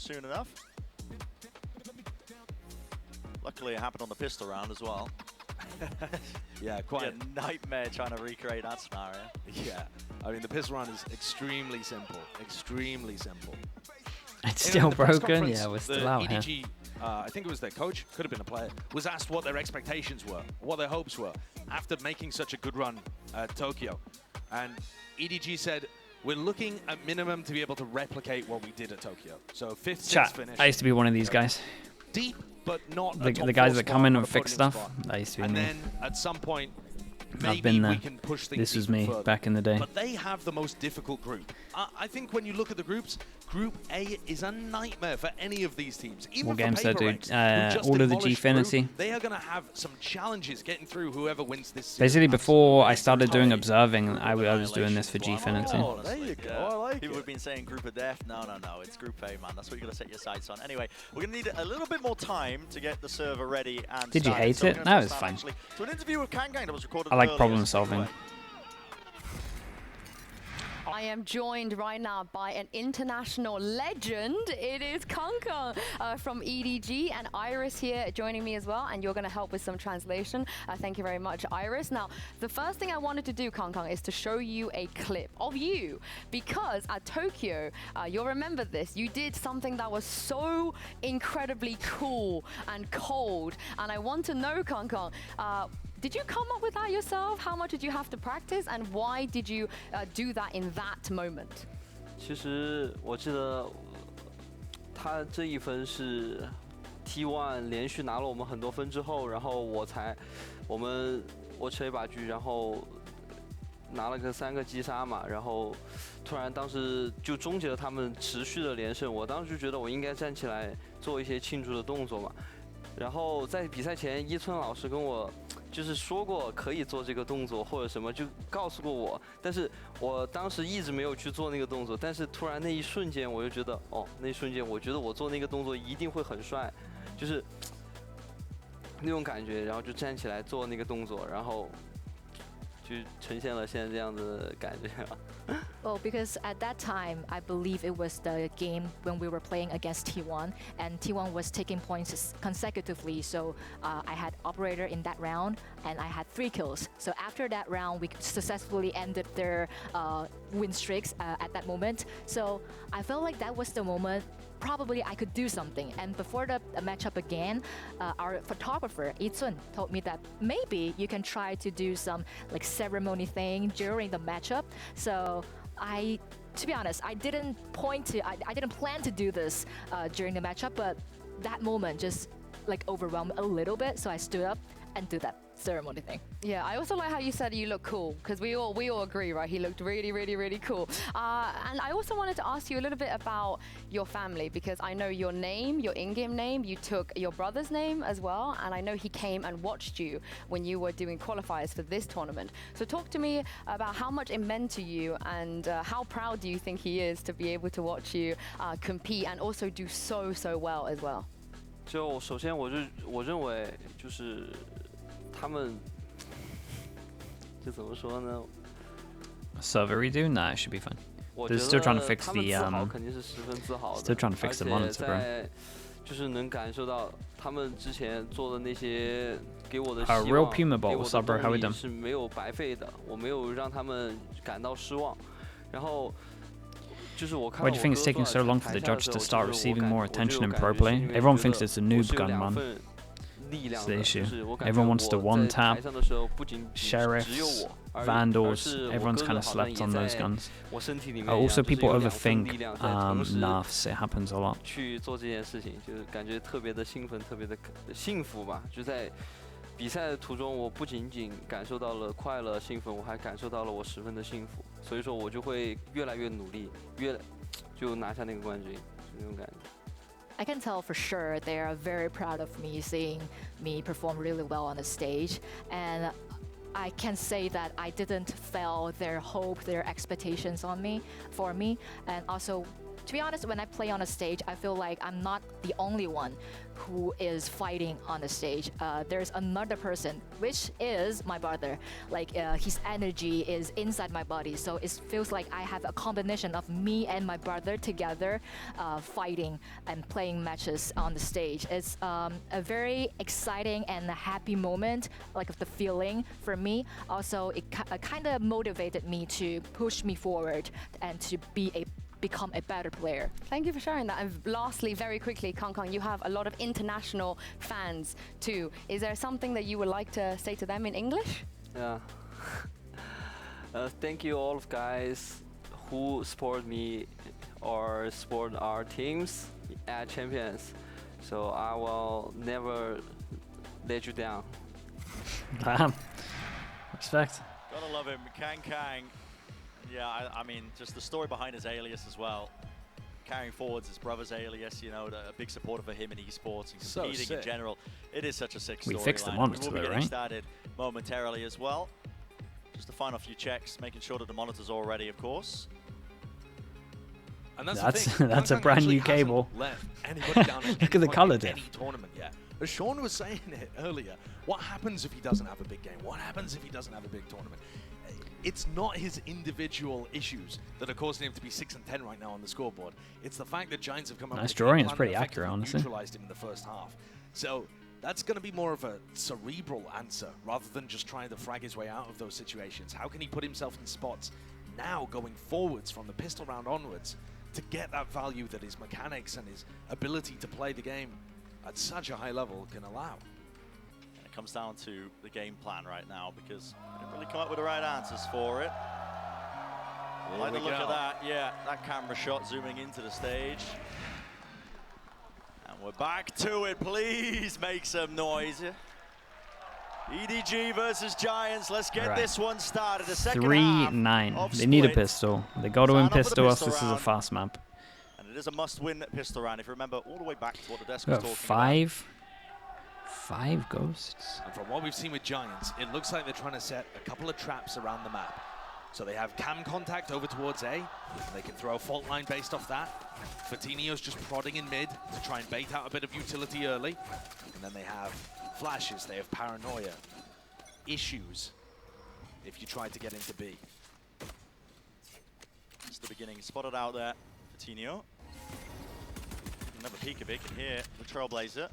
Soon enough. Luckily, it happened on the pistol round as well. Yeah, quite a nightmare trying to recreate that scenario. Yeah, I mean, the pistol round is extremely simple. Extremely simple. It's In still the press broken. conference, Yeah, we're the still out here. EDG, I think it was their coach, could have been a player, was asked what their expectations were, what their hopes were after making such a good run at Tokyo. And EDG said, we're looking at minimum to be able to replicate what we did at Tokyo. So 5th, 6th Chat. finish. I used to be one of these guys. Deep, but not a The top guys 4 that come spot in or and a fix podium stuff. spot. That used to be And me. then at some point, I've maybe been there. we can push things This was even me further. back in the day. But they have the most difficult group. I think when you look at the groups, Group A is a nightmare for any of these teams. Even What for games there, Paper dude? Reigns, who just All of the demolished Peru, Gfinity. They are going to have some challenges getting through whoever wins this series. Basically, before I started doing observing, I was doing this for Gfinity. Oh, there you go. I like People it. have been saying group of death. No, it's group A, man. That's what you got to set your sights on. Anyway, we're going to need a little bit more time to get the server ready and Did you started. hate So we're it? gonna No, first it's start fine. actually to an interview with Kang that was recorded I like earlier. problem solving. I am joined right now by an international legend. It is Kang from EDG, and Iris here joining me as well, and you're going to help with some translation. Thank you very much, Iris. Now, the first thing I wanted to do, Kang, is to show you a clip of you, because at Tokyo, you'll remember this, you did something that was so incredibly cool and cold, and I want to know, Kang, did you come up with that yourself? How much did you have to practice, and why did you do that in that moment? 其实我记得他这一分是 T1 连续拿了我们很多分之后，然后我持了一把狙，然后拿了个3个击杀嘛，然后突然当时就终结了他们持续的连胜。我当时就觉得我应该站起来做一些庆祝的动作嘛。然后在比赛前，一村老师跟我就是说过可以做这个动作或者什么，就告诉过我，但是我当时一直没有去做那个动作。但是突然那一瞬间，我就觉得，哦，那一瞬间我觉得我做那个动作一定会很帅，就是那种感觉，然后就站起来做那个动作，然后就呈现了现在这样的感觉。Well, because at that time, I believe it was the game when we were playing against T1, and T1 was taking points consecutively. So I had operator in that round, and I had 3 kills. So after that round, we successfully ended their win streaks at that moment. So I felt like that was the moment. Probably I could do something. And before the matchup again, our photographer, Itsun, told me that maybe you can try to do some like ceremony thing during the matchup. So to be honest, I didn't plan to do this during the matchup, but that moment just like overwhelmed a little bit. So I stood up and did that. ceremony thing. Yeah, I also like how you said you look cool, because we all agree, right? He looked really, really, really cool. And I also wanted to ask you a little bit about your family, because I know your name, your in-game name, you took your brother's name as well, and I know he came and watched you when you were doing qualifiers for this tournament. So talk to me about how much it meant to you, and how proud do you think he is to be able to watch you compete and also do so well as well? 就首先我认为就是他们。 就怎么说呢 Server redo? Nah, it should be fine. 我 They're 觉 still trying to 得 fix 他们 the 自豪肯定是十分自豪的 still trying to fix the monitor, 而且在就是能感受到他们之前做的那些给我的希望 Real Puma Ball, 给我 what's up, bro? 的 How we 动力 done? 是没有白费的，我没有让他们感到失望。然后就是我看 Why do you think it's taking so long for the judge to start receiving more attention in pro play? Everyone thinks it's a noob gun, man. It's the issue. Everyone wants to one tap. Sheriffs, Vandals, everyone's kind of slept on those guns. Also, people overthink nerfs. It happens a lot. 去做这件事情，就是感觉特别的兴奋，特别的幸福吧。就在比赛的途中，我不仅仅感受到了快乐、兴奋，我还感受到了我十分的幸福。所以说，我就会越来越努力，就拿下那个冠军，就那种感觉。 I can tell for sure they are very proud of me, seeing me perform really well on the stage. And I can say that I didn't fail their hope, their expectations for me. And also, to be honest, when I play on a stage, I feel like I'm not the only one who is fighting on the stage. There's another person, which is my brother. Like his energy is inside my body, so it feels like I have a combination of me and my brother together, fighting and playing matches on the stage. It's a very exciting and happy moment, like the feeling for me. Also, it kind of motivated me to push me forward and to become a better player. Thank you for sharing that. And lastly, very quickly, Kang, you have a lot of international fans too. Is there something that you would like to say to them in English? Yeah. Thank you all of guys who support me or support our teams at Champions. So I will never let you down. Damn. Respect. Gotta love him, Kang. Yeah, I mean, just the story behind his alias as well. Carrying forwards his brother's alias, you know, a big supporter for him in esports and competing in general. It is such a sick story. We fixed the monitor, We'll be right? getting started momentarily as well. Just the final few checks, making sure that the monitor's all ready, of course. And that's that's a brand new cable. Look at the color diff. Tournament yet. As Sean was saying it earlier, what happens if he doesn't have a big game? What happens if he doesn't have a big tournament? It's not his individual issues that are causing him to be 6 and 10 right now on the scoreboard. It's the fact that Giants have come up Nice with drawing. a It's plan pretty that accurate, effectively honestly. neutralized him in the first half. So that's going to be more of a cerebral answer rather than just trying to frag his way out of those situations. How can he put himself in spots now going forwards from the pistol round onwards to get that value that his mechanics and his ability to play the game at such a high level can allow? And it comes down to the game plan right now because we didn't really come up with the right answers for it. I like the look of that, yeah, that camera shot zooming into the stage. And we're back to it, please make some noise. EDG versus Giants, let's get this one started. The second 3-9. They need a pistol. They got to win pistol, else this is a fast map. And it is a must-win pistol round, if you remember all the way back to what the desk was talking about. Five ghosts. And from what we've seen with Giants, it looks like they're trying to set a couple of traps around the map. So they have cam contact over towards A. They can throw a fault line based off that. Fatinho's just prodding in mid to try and bait out a bit of utility early. And then they have flashes, they have paranoia. Issues if you try to get into B. It's the beginning, spotted out there, Fatinho. Another peek of it, can hear the Trailblazer.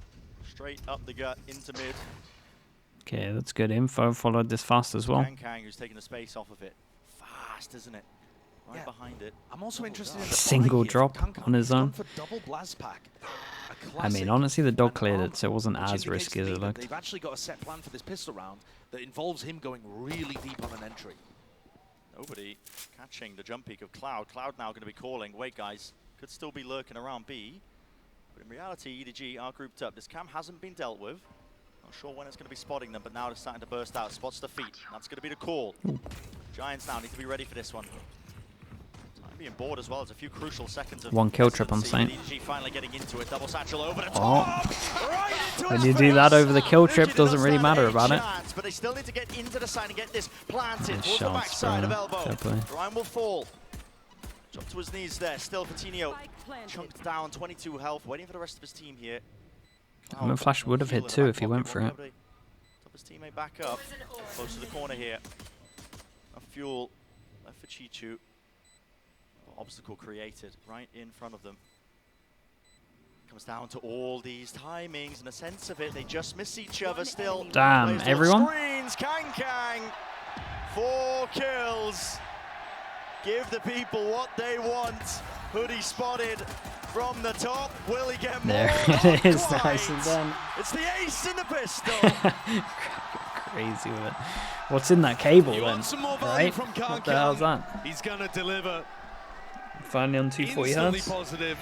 Straight up the gut into mid. Okay, that's good info. Followed this fast as well. Kang who's taking the space off of it. Fast, isn't it? Right behind it. I'm also interested in the single drop on his own. Double blast pack. I mean, honestly, the dog cleared it, so it wasn't as risky as it looked. They've actually got a set plan for this pistol round that involves him going really deep on an entry. Nobody catching the jump peek of Cloud. Cloud now going to be calling, wait guys, could still be lurking around B. But in reality, EDG are grouped up. This cam hasn't been dealt with. Not sure when it's going to be spotting them, but now it's starting to burst out. Spots the feet. That's going to be the call. Giants now need to be ready for this one. Time being bored as well. There's a few crucial seconds of one kill trip on site. EDG finally getting into it. Double satchel over the top. Right into When his you do that face. over the kill trip, EDG doesn't really stand matter a about it. chance, but they still need to get into the side and get this planted Nice towards the shots, backside of bro. elbow. Fair play. Ryan will fall. Jump to his knees there. Still Coutinho chunked down, 22 health, waiting for the rest of his team here. I mean, Flash would have hit too if he went for it. Top his teammate back up, close to the corner here. A fuel left for Chichu. Obstacle created right in front of them. Comes down to all these timings and a sense of it. They just miss each other still. Damn, Plays all everyone? Screens, Kang. 4 kills. Give the people what they want. Hoodie spotted from the top. Will he get more? There Not it is, quite. nice and done. It's the ace in the pistol. Crazy with it. What's in that cable You then? want some more value Right? from What the hell's Kang? that? He's gonna deliver. Finally on 240 Instantly hertz. positive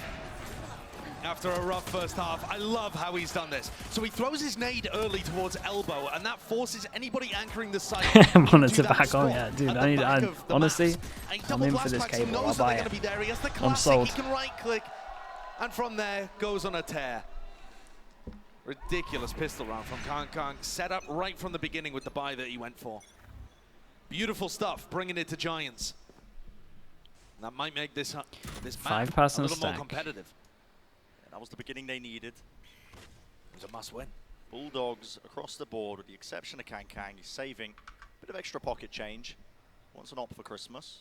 after a rough first half. I love how he's done this. So he throws his nade early towards elbow, and that forces anybody anchoring the site Wanted into to that back on, spot yeah, dude. at the I need, back of the honestly, maps. And he I'm double in for blast this packs, he cable. knows I'll that buy they're it. gonna be there. He has the I'm classic, sold. he can right click, and from there goes on a tear. Ridiculous pistol round from Kang, set up right from the beginning with the buy that he went for. Beautiful stuff, bringing it to Giants. That might make this map a 5-person little more stack. competitive. That was the beginning they needed. It was a must-win. Bulldogs across the board, with the exception of Kang. He's saving a bit of extra pocket change. Wants an op for Christmas.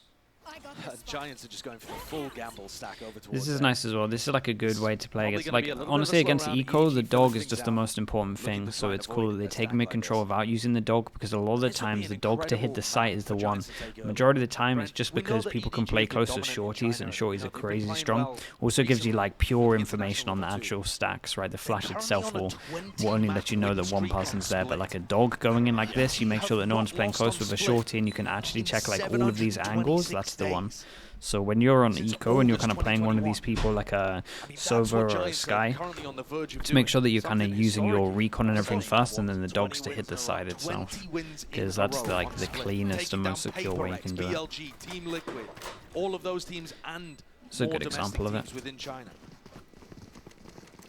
Giants are just going for the full gamble stack over towards This is them. nice as well. This is like a good way to play Probably against. gonna Like be a little bit honestly, of a against slow round. eco, EDG the dog filling is just the things most important Looking thing. to So try and it's cool avoid that they a take stack mid like control this. without using the dog, because a lot of the This will be times an the dog to hit the incredible site is the map for one. Giants to take over. Majority of the time it's Brent, just we know because that people EDG can play have been close to dominant in shorties, China. and shorties You are know, they've been crazy playing strong. well Also gives you recently. like pure information on the International actual stacks, right? The flash currently itself on a will 20 only map let you know win that one streak on person's there, but Split. like a dog going in like this, you make sure that no have one's playing not close lost with a on Split shorty, and you can actually in check like all of these angles. That's the one. 726 So when you're on Since eco and you're August kind of playing one of these 2021. people like a I mean, that's Sova what or a Giants are Sky, currently on the verge of to make doing. sure that you're kind of Something using your historic. recon and everything Historic. first, and then the 20 dogs to hit wins the in a side row. itself, 20 wins in because a that's row like on the Split. cleanest Taking and down most secure way you can do it. BLG, Team Liquid, all of those teams, and It's a more good domestic example of it. teams within China.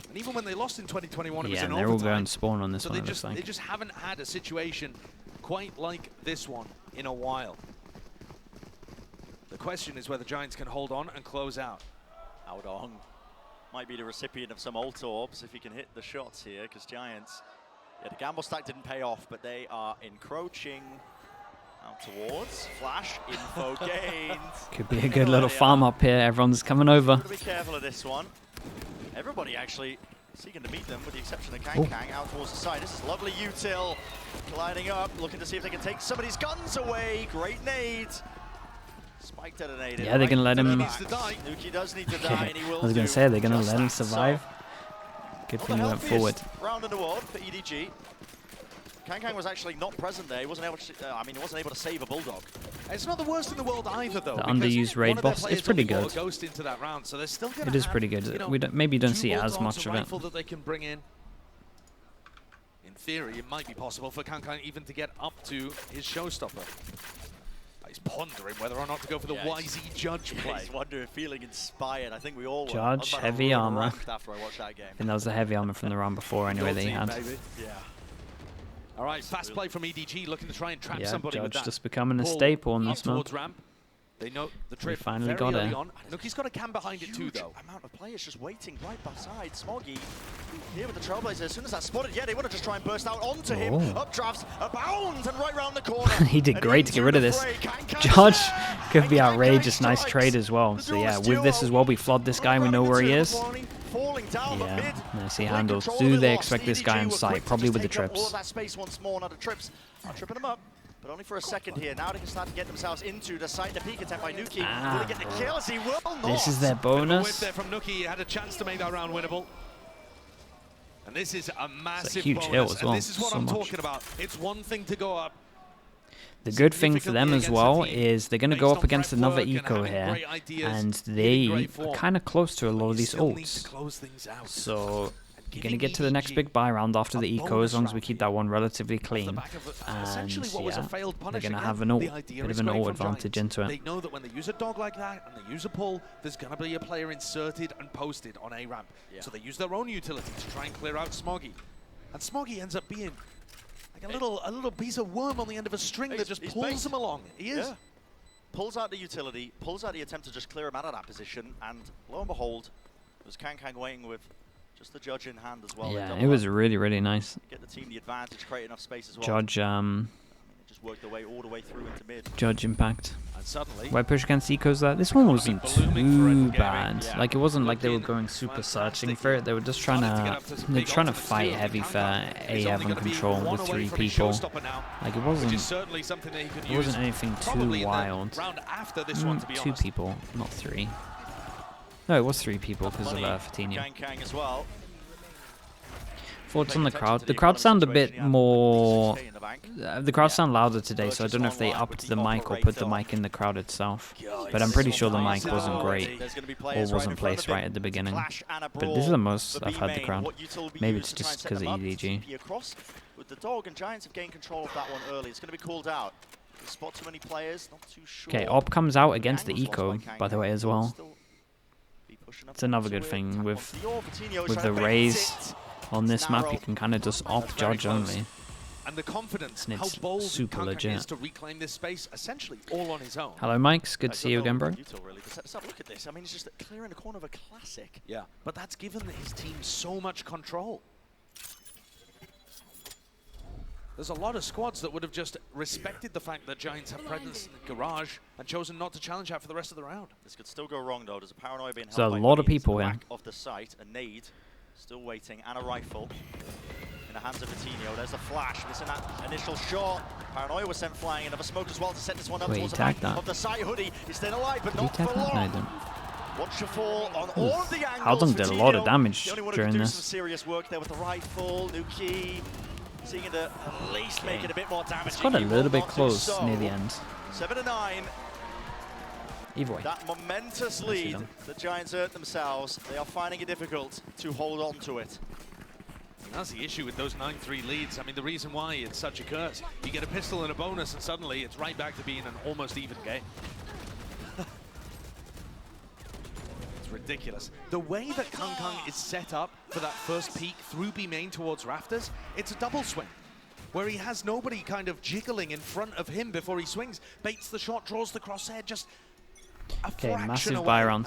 And even when they lost in 2021, it was Yeah, in and they're all overtime. going spawn on this So one, they it looks just like. haven't had a situation quite like this one in a while. The question is whether Giants can hold on and close out. Aodong might be the recipient of some ult orbs if he can hit the shots here, because Giants, yeah, the gamble stack didn't pay off, but they are encroaching out towards. Flash, info gained. Could be a good little farm up here. Everyone's coming over. Gotta be careful of this one. Everybody actually seeking to meet them, with the exception of Kang out towards the side. This is lovely util, gliding up, looking to see if they can take some of these guns away. Great nade. Spike detonated. Yeah, they're gonna let him. Needs to die. Nuki does need to die, and he will I was gonna do say they're gonna just let him that. So, survive. Good not thing the he went forward. healthiest round in the world for EDG. Kang was actually not present there. He wasn't able to. He wasn't able to save a bulldog. It's not the worst in the world either, though. The because underused raid one of their boss, players it's pretty only got good. a ghost into that round, so they're still gonna It is have, pretty good. you know, We maybe don't 2 see as bulldogs, much a of it. rifle that they can bring in. In theory, it might be possible for Kang even to get up to his showstopper. He's pondering whether or not to go for the Yeah, YZ Judge play. He's wondering, feeling inspired. I think we all were. Judge, I was about to heavy run armor. ranked after I watched that game. I think that was the heavy armor from the round before anyway Your that he team, had. baby. Yeah. All right, fast play from EDG, looking to try and trap Yeah, somebody with Judge that. just becoming a Pull staple on up this map. towards ramp. They know the trip finally very got early it. on. Look, he's got a cam behind it too, Huge though. amount of players just waiting right beside Smoggy. Here with the Trailblazer, as soon as that's spotted, yeah, they want to just try and burst out onto him. Oh. Updrafts, a bound, and right round the corner. He did And great to get into rid of the this. fray. Kang Judge is there. could be And Kang outrageous. Nice strikes. trade as well. The So yeah, duelist with this duo. as well, we flood this guy and we know where he is. Falling down, but Yeah, mid. nice he Complete handles. control Do of it they lost. expect this guy EDG on were site? quick to Probably just with the take up all trips. of that space once more. Now the trips are tripping them up, but only for a second here. Now they can start to get themselves into the site. The peek attempt by Nuki. Will he get the kill? As he will not. This is their Bit of a whip bonus. there from Nuki. He had a chance to make that round winnable. And this is a massive huge bonus. hill as well, And this is what so I'm much. talking about. It's one thing to go up. The good thing for them as significantly well against a team is they're going to based go on up against prep another work and eco having here, great ideas, and hitting they great are form. kind of close to a lot of You these still need to ults. close things out. So And We're going to get to the next big buy round after the eco, as long as we keep that one relatively clean. And yeah, they're going to have an bit of an ult advantage into it. They know that when they use a dog like that and they use a pull, there's going to be a player inserted and posted on A ramp. So they use their own utility to try and clear out Smoggy. And Smoggy ends up being like a little piece of worm on the end of a string that just pulls him along. He is. Yeah. Pulls out the utility, pulls out the attempt to just clear him out of that position, and lo and behold, there's Kang waiting with just the judge in hand as well. Yeah, it was really, really nice. Get the team the advantage, create enough space as well. Judge, just worked their way all the way through into mid. Judge impact. And suddenly, Why push against ecos there? This one wasn't too bad. Like, it wasn't like they were going super searching for it. They were just trying to fight heavy for A heaven control with 3 people. Like, it wasn't anything too wild. 2 people, not 3. No, it was 3 people because of Fatinho. Kang as well. Thoughts on the crowd? The crowd sound a bit more... the crowd sound louder today, so I don't know if they upped the mic or put the mic in the crowd itself. But I'm pretty sure the mic wasn't great or wasn't placed right at the beginning. But this is the most I've had the crowd. Maybe it's just because of EDG. With the dog, and Giants have gained control of that one early. It's going to be called out. Spot too many players, not too sure. Okay, Op comes out against the eco, by the way, as well. It's another good thing with the raise. On this map, you can kind of just op judge only. And the confidence, and how it's bold super legit. is to reclaim this space essentially all on his own. Hello, Mikes. Good to see you again, bro. Let's have a look at this. I mean, it's just clearing the corner of a classic. Yeah, but that's given his team so much control. There's a lot of squads that would have just respected the fact that Giants have presence in the garage and chosen not to challenge that for the rest of the round. This could still go wrong, though. There's a paranoia being held There's a lot of people here. Off the site, a nade, still waiting, and a rifle in the hands of Fatinho. There's a flash, missing that initial shot. Paranoia was sent flying. Another smoke as well to set this one up towards the back of the site. Hoodie is staying alive, but not for long. Watch your fall on all of the angles. Haldon did a lot of damage during this. Some serious work there with the rifle. Nuki seeing it at least make it a bit more damage. It's got a little bit close near the end. 7-9. Either way. That momentous lead the Giants earned themselves. They are finding it difficult to hold on to it. And that's the issue with those 9-3 leads. I mean, the reason why it's such a curse. You get a pistol and a bonus, and suddenly it's right back to being an almost even game. It's ridiculous. The way that Kang is set up for that first peek through B main towards Rafters, it's a double swing, where he has nobody kind of jiggling in front of him before he swings, baits the shot, draws the crosshair, just okay, massive buy round.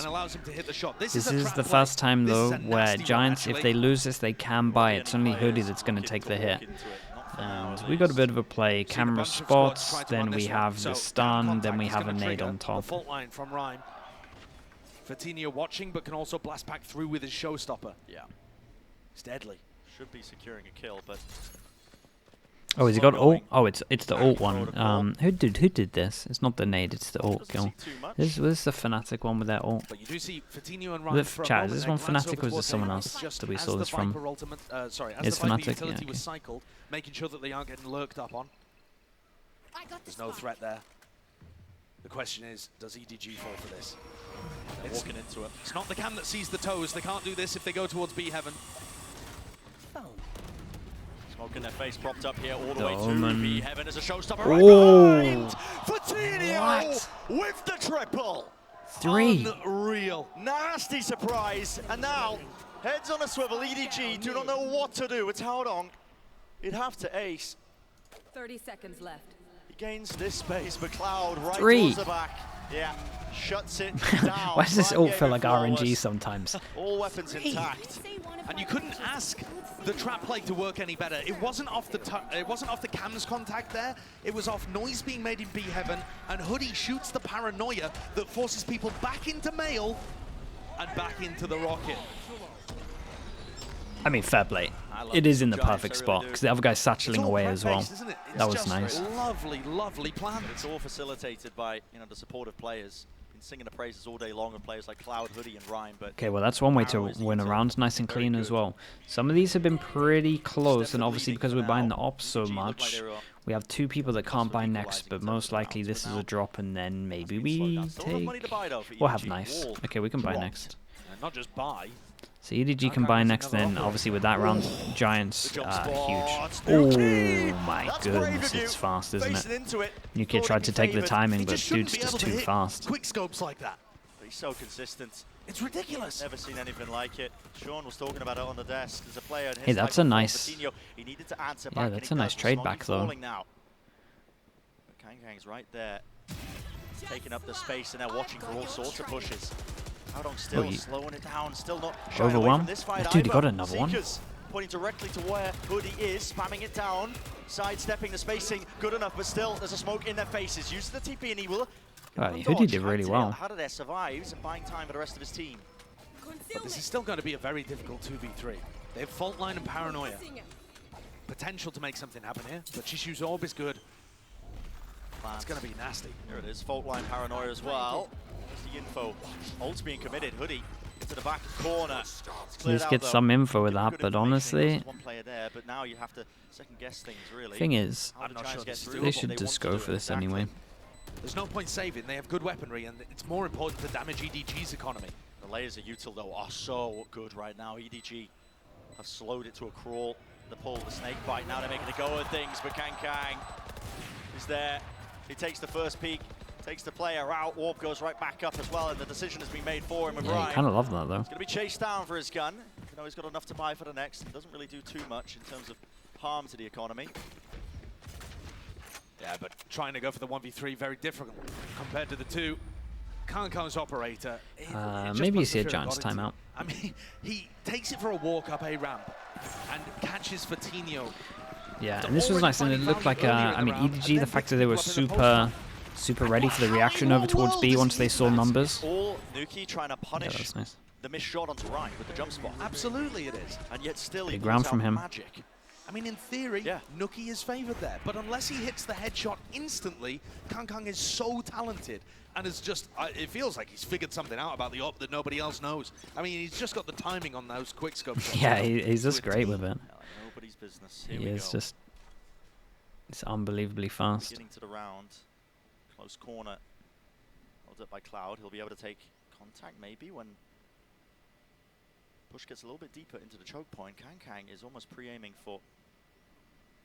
This is the first time, though, where Giants, if they lose this, they can buy it. It's only Hoodie that's going to take the hit. And we got a bit of a play. Camera spots, then we have the stun, then we have a nade on top. Fault line from Rhyme. Fatinho watching, but can also blast back through with his showstopper. Yeah. It's deadly. Should be securing a kill, but... Oh, has he got ult? Oh, it's the ult one. Who did this? It's not the nade, it's the ult kill. This is the Fnatic one with that ult. But you do see Fatinho and Ryan Chat, is this one Fnatic or is this someone else that we saw this from? It's Fnatic, yeah, okay. Cycled, making sure that they aren't getting lurked up on. There's no threat there. The question is, does EDG fall for this? They're walking into it. It's not the cam that sees the toes. They can't do this if they go towards B heaven. Smoke in their face, propped up here all the way to B heaven as a showstopper. Oh! Fatinho with the triple. 3. Unreal. Nasty surprise. And now, heads on a swivel. EDG do not know what to do. It's Haldong. He'd have to ace. 30 seconds left. He gains this space, but Cloud right 3. towards the back. Yeah, shuts it down. Why does this ult feel like RNG sometimes? All weapons intact. And you couldn't ask the trap play to work any better. It wasn't off the cam's contact there. It was off noise being made in B heaven, and Hoodie shoots the paranoia that forces people back into Mail and back into the rocket. I mean, fair play. It is in the perfect spot because the other guy's satcheling away as well. That was nice. Lovely, lovely plan. It's all facilitated by the supportive players. Been singing the praises all day long of players like Cloud, Hoodie, and Rhyme. But okay, well that's one way to win a round, nice and clean as well. Some of these have been pretty close, and obviously because we're buying the ops so much, we have 2 people that can't buy next. But most likely this is a drop, and then maybe we take. We'll have nice. Okay, we can buy next. And not just buy. So EDG can buy next, then obviously with that round, Giants huge. Oh my goodness, it's fast, isn't it? Nuki tried to take the timing, but dude's just too fast. Quick scopes like that. He's so consistent. It's ridiculous. Never seen anything like it. Sean was talking about it on the desk. There's a player. Hey, that's a nice. He needed to answer Yeah, back, that's a nice trade back though. Kang's right there, taking up the space, and they're watching for all sorts of pushes. Haodong still slowing it down, still not shying away from this fight. Dude, he got another one. Pointing directly to where Hoodie is, spamming it down, sidestepping the spacing, good enough, but still there's a smoke in their faces. Uses the TP and he will. Hoodie did really well. How did they survive and buying time for the rest of his team? But this is still going to be a very difficult 2v3. They have Fault Line and Paranoia. Potential to make something happen here, but Chishu's orb is good. It's going to be nasty. Here it is, Fault Line Paranoia as well. There's the info. Ult's being committed. Hoodie to the back corner. Let's get some info with that, but honestly, one player there, but now you have to second guess things really. Thing is, I'm not sure they should just go for this anyway. There's no point saving. They have good weaponry, and it's more important to damage EDG's economy. The layers of util though are so good right now. EDG have slowed it to a crawl. The pull, the snake bite. Now they're making a go of things, but Kang is there. He takes the first peek, takes the player out. Warp goes right back up as well, and the decision has been made for him. With Yeah, I kind of love that though. He's going to be chased down for his gun. You know, he's got enough to buy for the next. It doesn't really do too much in terms of harm to the economy. Yeah, but trying to go for the 1v3, very difficult compared to the two. Kang's operator. Maybe you see a Giants timeout. I mean, he takes it for a walk up a ramp and catches Fatinho. Yeah, and this was nice, and it looked like, I mean, EDG, the fact that they were super ready for the reaction over towards B once they saw numbers. All Nuki trying to punish that's nice. the missed shot onto Ryan with the jump spot. Absolutely it is. And yet still Big he ground pulls from out him. magic. I mean, in theory, Nuki is favored there, but unless he hits the headshot instantly, Kang is so talented and is just, it feels like he's figured something out about the op that nobody else knows. I mean, he's just got the timing on those quick scopes. Yeah, he's just great with it. Like nobody's business. Here He we is go. just, it's unbelievably fast. Beginning to the round, close corner, held up by Cloud. He'll be able to take contact maybe when push gets a little bit deeper into the choke point. Kang is almost pre-aiming for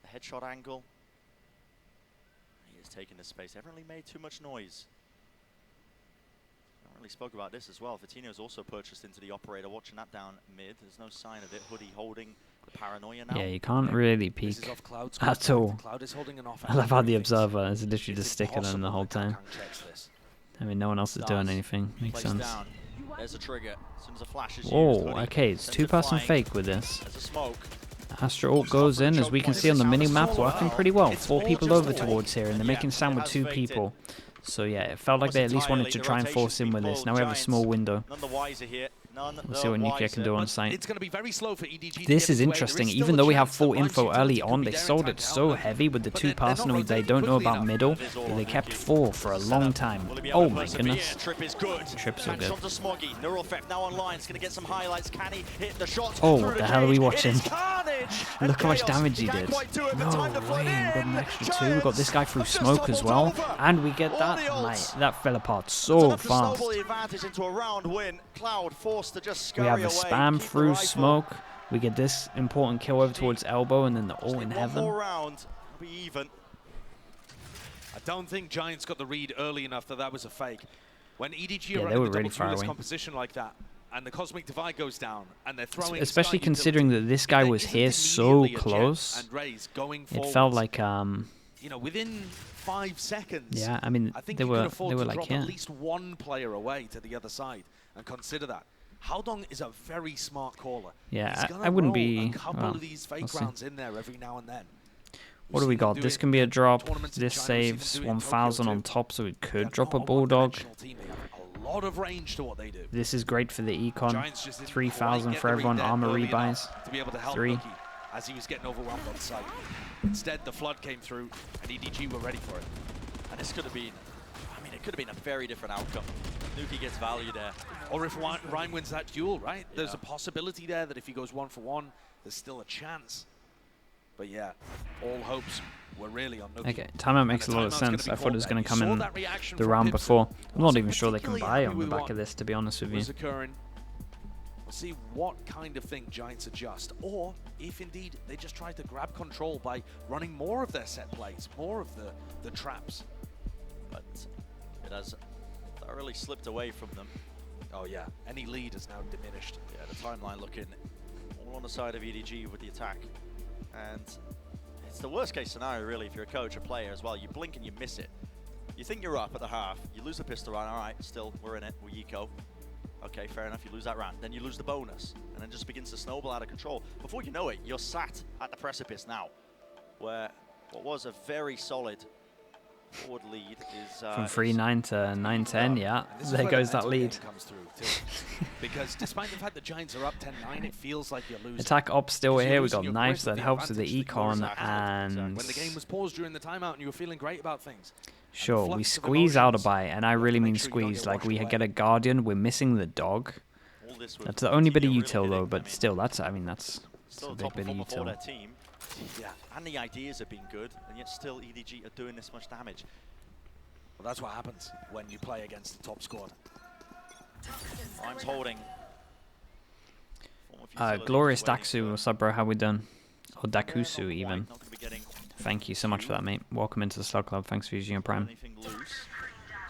the headshot angle. He is taking the space. Haven't really made too much noise. Haven't really spoke about this as well. Fatinho's also purchased into the operator, watching that down mid. There's no sign of it. Hoodie holding the Paranoia now. Yeah, you can't really peek at all. I love how the observer is literally just sticking on the whole time. I mean, no one else is doing anything. Makes sense. Down. There's a trigger. As soon as a flash is used, Whoa, Hoodie okay, it's sends it two-person flying. fake with this. There's a smoke. Astro ult goes in, as we can see on the mini-map, working pretty well. 4 people over towards here, and they're making stand with 2 people. So yeah, it felt like they at least wanted to try and force in with this. Now we have a small window. None the wiser here. We'll see what Nuki can do on site. It's going to be very slow for EDG. This is interesting. Even though we have full info early on, they sold it so heavy with the 2 paranoids they don't know about middle, that they kept 4 for a long time. Oh my goodness. Trip is good. Trip's so good. Onto Smoggy. Neural Theft now online. It's going to get some highlights. Can he hit the shot? Oh, what the hell are we watching? Look Look how much damage he did. No way, we got an extra 2. We got this guy through smoke as well. And we get that. Mate, that fell apart so fast. The advantage into a round win. Cloud forced to just We have scurry a away, spam keep the through rifle. smoke. We get this important kill over towards elbow, and then the ult in One heaven. more round. It'll be even. I don't think Giants got the read early enough that was a fake. When EDG Yeah, are they running were the really double far duelist away. composition like that, and the Cosmic Divide goes down, and they're throwing Especially Sky considering that this guy there was isn't here so immediately a Jet close. and Raze going It forwards. felt like you know, within 5 seconds. yeah, I mean, I think they you were can afford to like drop here. at least one player away to the other side, and consider that. Haodong is a very smart caller. Yeah, He's gonna I wouldn't roll be. a couple Well, of these fake we'll see. rounds in there every now and then. What do we got? This can be a drop. This saves 1,000 on top, so we could drop a bulldog. A lot of range to what they do. This is great for the econ. Giants just didn't 3,000 quite for get the everyone. read there Armor early rebuys. enough to be able to help 3. Nuki as he was getting overwhelmed on site. Instead, the flood came through, and EDG were ready for it. And this could have been, I mean, it could have been a very different outcome. Nuki gets value there. Or if Ryan wins that duel, right? There's a possibility there that if he goes 1-for-1, there's still a chance. But yeah, all hopes were really on Nuki. Okay, timeout makes a lot of sense. I thought it was going to come in the round before. I'm not even sure they can buy on the back of this, to be honest with you. see what kind of thing Giants adjust, or if indeed they just try to grab control by running more of their set plays, more of the traps. But it has thoroughly slipped away from them. Oh yeah, any lead is now diminished. Yeah, the timeline looking all on the side of EDG with the attack. And it's the worst case scenario really if you're a coach or player as well. You blink and you miss it. You think you're up at the half, you lose the pistol round, all right, still, we're in it, we're Yiko. Okay, fair enough, you lose that round. Then you lose the bonus, and then it just begins to snowball out of control. Before you know it, you're sat at the precipice now, where what was a very solid forward lead is from 3-9 to 9-10, yeah. There goes that lead. Comes through too. Because despite the fact that Giants are up 10-9, it feels like you're losing. Attack op still here. We got knives that helps with the econ, and when the game was paused during the timeout and you were feeling great about things. Sure, we squeeze out a bite, and I really mean squeeze. Like we get a guardian, we're missing the dog. That's the only bit of util though, but still, that's a big bit of util. Yeah, and the ideas have been good, and yet still EDG are doing this much damage. Well, that's what happens when you play against the top squad. I'm holding. Glorious Daxu, what's up, bro? How we done? Or Dakusu, even. Thank you so much for that, mate. Welcome into the Slug Club. Thanks for using your Prime.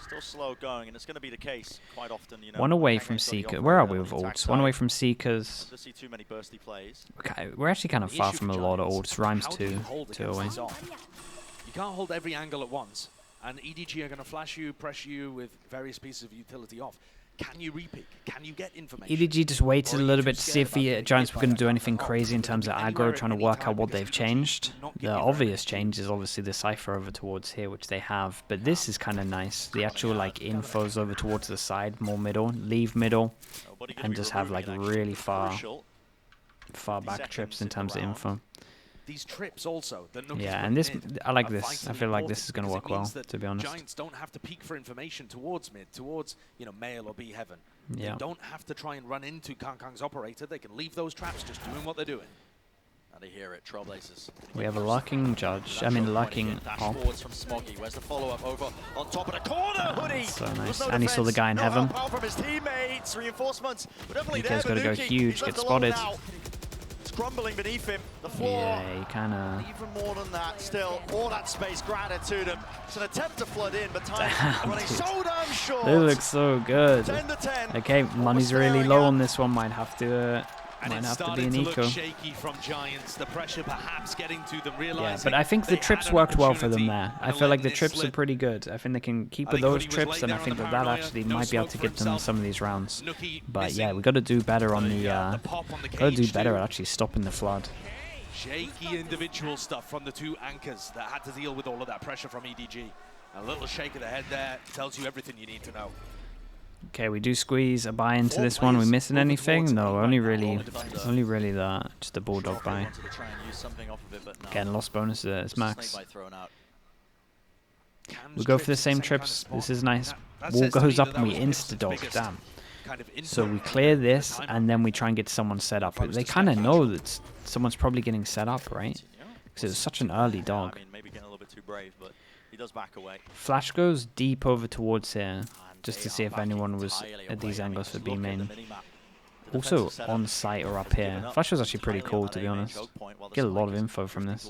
Still slow going, and it's going to be the case quite often. You know, one away from Seeker. Where are we with ults? One away from Seekers. See too many bursty plays. Okay, we're actually kind of far from a lot of ults. Rhymes two away. You can't hold every angle at once, and EDG are going to flash you, pressure you with various pieces of utility off. Can you repeat? Can you get information? EDG just waited a little bit to see if the Giants were going to do anything crazy in terms of aggro, trying to work out what they've changed. The obvious change is obviously the Cypher over towards here, which they have, but this is kind of nice. The actual like infos over towards the side, more middle, leave middle, and just have like really far back trips in terms of info. These trips also. Yeah, and this, I like this. I feel like this is going to work well, to be honest. Giants don't have to peek for information towards mid, towards, you know, male or B heaven. Yeah. They don't have to try and run into Kang's operator. They can leave those traps just doing what they're doing. And they hear it, Trailblazers. We have a lurking judge. I mean, lurking op. From Smoggy. Where's the follow-up over on top of the corner? Hoodie. So nice. And he saw the guy in heaven. From his teammates, reinforcements. He's got to go huge, get spotted. Crumbling beneath him, the floor. Yeah, he kind of. Even more than that, still, all that space granted to them. It's an attempt to flood in, but time running so damn short. They look so good. 10 to 10. Okay, money's really low on this one. Might have to be an eco. Shaky from Giants. The pressure perhaps getting to them, yeah, but I think the trips worked well for them there. I feel like the trips are pretty good. I think they can keep with those trips, and I think that actually might be able to get them some of these rounds. But yeah, we got to do better on the. Got to do better at actually stopping the flood. Shaky individual stuff from the two anchors that had to deal with all of that pressure from EDG. A little shake of the head there tells you everything you need to know. Okay, we do squeeze a buy into this one. We missing anything? No, only really the just the bulldog buy. Again, lost bonus as max. We go for the same trips. This is nice. Wall goes up and we insta dog. Damn. So we clear this and then we try and get someone set up. They kind of know that someone's probably getting set up, right? Because it was such an early dog. Maybe getting a little bit too brave, but he does back away. Flash goes deep over towards here. Just to see if anyone was at these angles for B main. Also on site or up here. Flash was actually pretty cool, to be honest. Get a lot of info from this.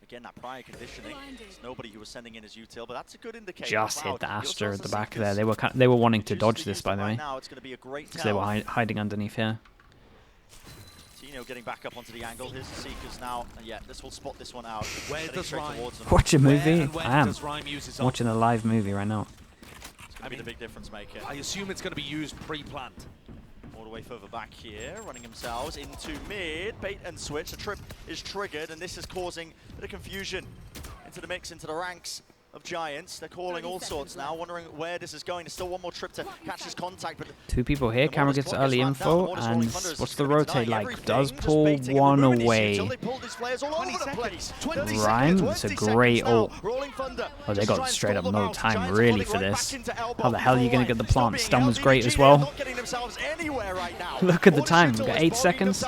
Again, that prior conditioning. There's nobody who was sending in his util, but that's a good indicator. Just hit the Astra at the back there. They were wanting to dodge this, by the way, because they were hiding underneath here. Getting back up onto the angle. Here's the Seekers now. And yeah, this will spot this one out. Where does Rhyme watch a movie? I am watching a live movie right now. It's going to be the big difference maker. I assume it's going to be used pre-planned. All the way further back here, running themselves into mid. Bait and switch. The trip is triggered, and this is causing a bit of confusion into the mix, into the ranks of Giants. They're calling all sorts now, wondering where this is going. There's still one more trip to catch this contact. But two people here. Camera gets early info, and what's the rotate like? Does pull one away. Rhyme, it's a great ult. Oh, they got straight up no time really for this. How the hell are you going to get the plant? Stun was great as well. Look at the time, we've got 8 seconds.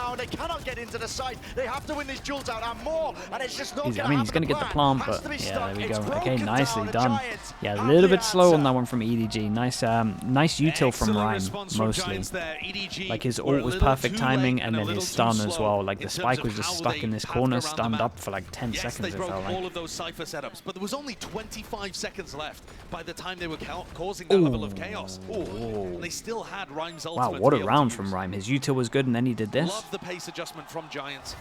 Easy. I mean, he's going to get the plant, but yeah, there we go. Okay, nicely done. Yeah, a little bit slow on that one from EDG. Nice util from Rhyme, mostly. Like his ult was perfect timing, and then his stun as well. Like the spike was just stuck in this corner, stunned up for like 10 seconds, it felt like. All of those Cypher setups, but there was only 25 seconds left by the time they were causing that level of chaos. And they still had Rhyme's ultimate. Wow, what a round from Rhyme. His util was good, and then he did this. Love the pace adjustment from Giants.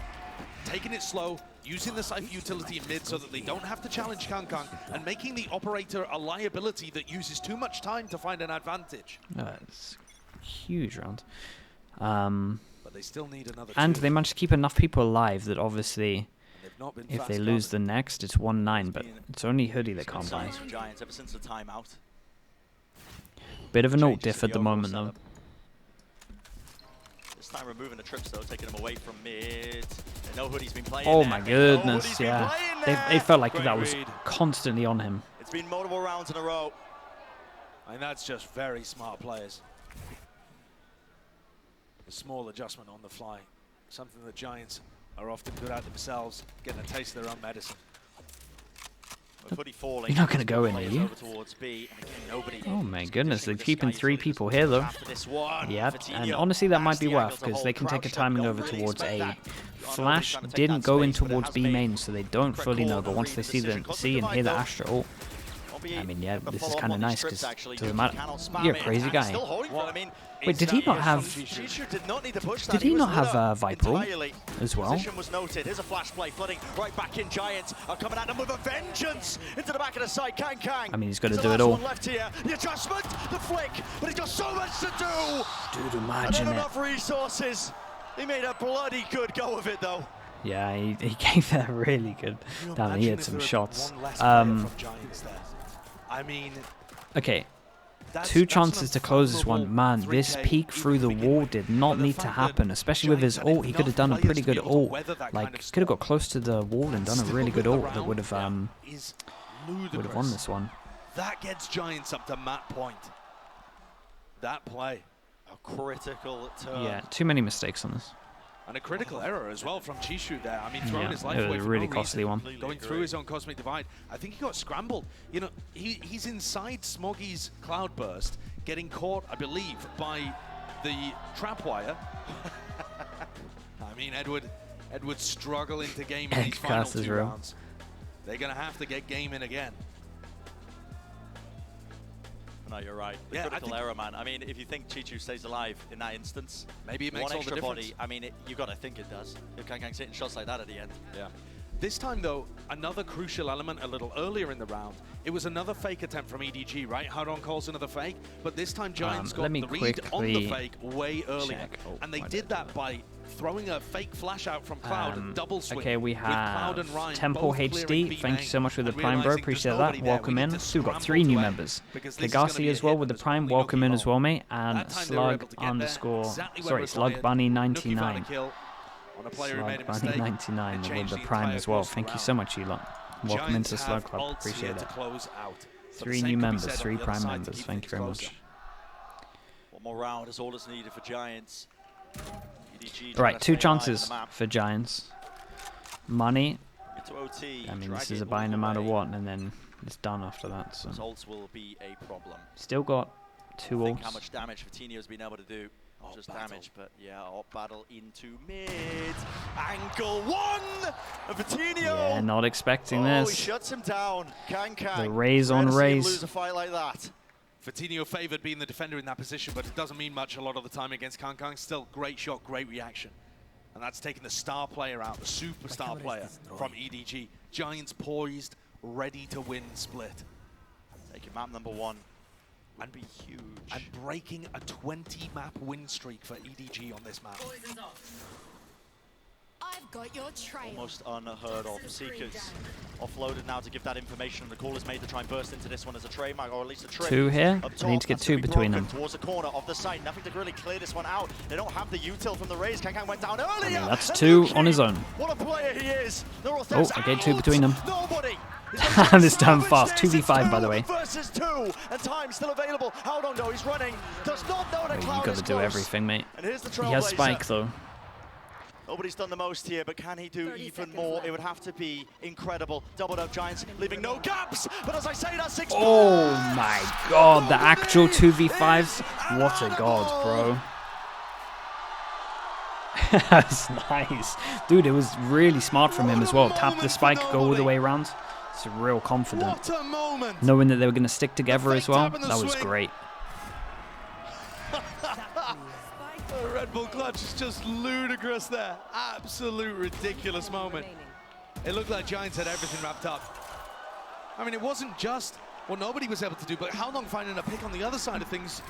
Taking it slow, using the Cypher utility in mid so that they don't have to challenge Kangkang, and making the operator a liability that uses too much time to find an advantage. It's a huge round. But they still need another and two. they managed to keep enough people alive that obviously, if they lose the next, it's 1-9, but it's only Hoodie that can't buy. Giants ever since the timeout. Bit of an ult diff at the moment, though. This time removing the trips, though, taking them away from mid. No Hoodie's been playing. Oh my goodness, yeah. They felt like that was constantly on him. It's been multiple rounds in a row. And that's just very smart players. A small adjustment on the fly. Something that Giants are often good at themselves, getting a taste of their own medicine. You're not going to go in, are you? Oh my goodness, they're keeping 3 people here though. Yeah, and honestly that might be worth, because they can take a timing over towards A. Flash didn't go in towards B main, so they don't fully know, but once they see and hear the Astra ult, I mean, yeah, this is kind of nice, because doesn't matter. You're a crazy guy. Wait, did he not have... Did he not have Viper as well? Was noted. Here's a flash play, flooding right back in. Giants are coming at them with a vengeance into the back of the side. Kangkang. I mean, he's got to do it all. Left here. The adjustment, the flick, but he's got so much to do. Dude, imagine it. Enough resources. He made a bloody good go of it, though. Yeah, he gave that really good. Damn, he had some shots. I mean, okay. 2 chances to close this one. Man, this peek through the wall did not need to happen, especially with his ult. He could have done a pretty good ult. Like, could have got close to the wall and done a really good ult that would have won this one. That gets Giants up to map point. That play. A critical turn. Yeah, too many mistakes on this. And a critical error as well from Chishu there. I mean, throwing his life it away was for a really no costly reason, one. going through his own Cosmic Divide. I think he got scrambled. You know, he's inside Smoggy's Cloudburst, getting caught, I believe, by the trap wire. I mean, Edward struggling to game in these final 2 rounds. They're going to have to get game in again. No, you're right. The critical error, man. I mean, if you think Chichu stays alive in that instance, maybe it makes one all the extra difference. body. I mean, you got to think it does. If Kangkang's hitting shots like that at the end. Yeah. This time, though, another crucial element a little earlier in the round. It was another fake attempt from EDG, right? Hard-on calls another fake, but this time Giants got the read on the fake way earlier. And they did that by throwing a fake flash out from Cloud and double swing. Okay, we have Temple HD. Thank you so much for the Prime, bro. Appreciate that. Welcome in. So we've got 3 new members. Legacy as well with the Prime. Welcome in as well, mate. And Slug Bunny 99. Slug Bunny 99 with the Prime as well. Thank you so much, you lot. Welcome into Slug Club. Appreciate it. 3 new members, 3 Prime members. Thank you very much. One more round is all that's needed for Giants. Right, 2 chances for Giants. Money. OT, I mean, this is a buy no matter what, and then it's done after that. So. Results will be a problem. Still got 2 ults. How much damage Vitinho's been able to do. Not just damage, but yeah, battle into mid. Angle 1! And Vitinho! Yeah, not expecting this. He shuts him down. Kangkang. The raise on raise. Lose a fight like that. Vitinho favored being the defender in that position, but it doesn't mean much a lot of the time against Kangkang. Still, great shot, great reaction. And that's taking the star player out, the superstar player from EDG. Giants poised, ready to win split. Taking map number 1. Would be huge. And breaking a 20-map win streak for EDG on this map. I've got your trail. Almost unheard of. Seekers offloaded now to give that information, and the call is made to try and burst into this one as a trademark, or at least a trip. 2 here. I need to get 2 between them. Towards the corner of the site. Nothing to really clear this one out. They don't have the util from the raise. Kangkang went down earlier. I mean, that's 2 on his own. What a player he is. Oh, okay, 2 between them. Nobody. This time fast. 2v5, by the way. Versus 2, and time still available. How don't know? He's running. Does not know that Cloud you got to do everything, mate. He has spike though. Nobody's done the most here, but can he do even more? It would have to be incredible. Doubled up Giants, leaving no gaps. But as I say, that's 6. Oh my god, the actual 2v5s. What a god, bro. That's nice. Dude, it was really smart from him as well. Tap the spike, go all the way around. It's real confident. What a moment. Knowing that they were going to stick together as well, that was great. The Red Bull clutch is just ludicrous there. Absolute ridiculous moment. It looked like Giants had everything wrapped up. I mean, it wasn't just what nobody was able to do, but how long finding a pick on the other side of things.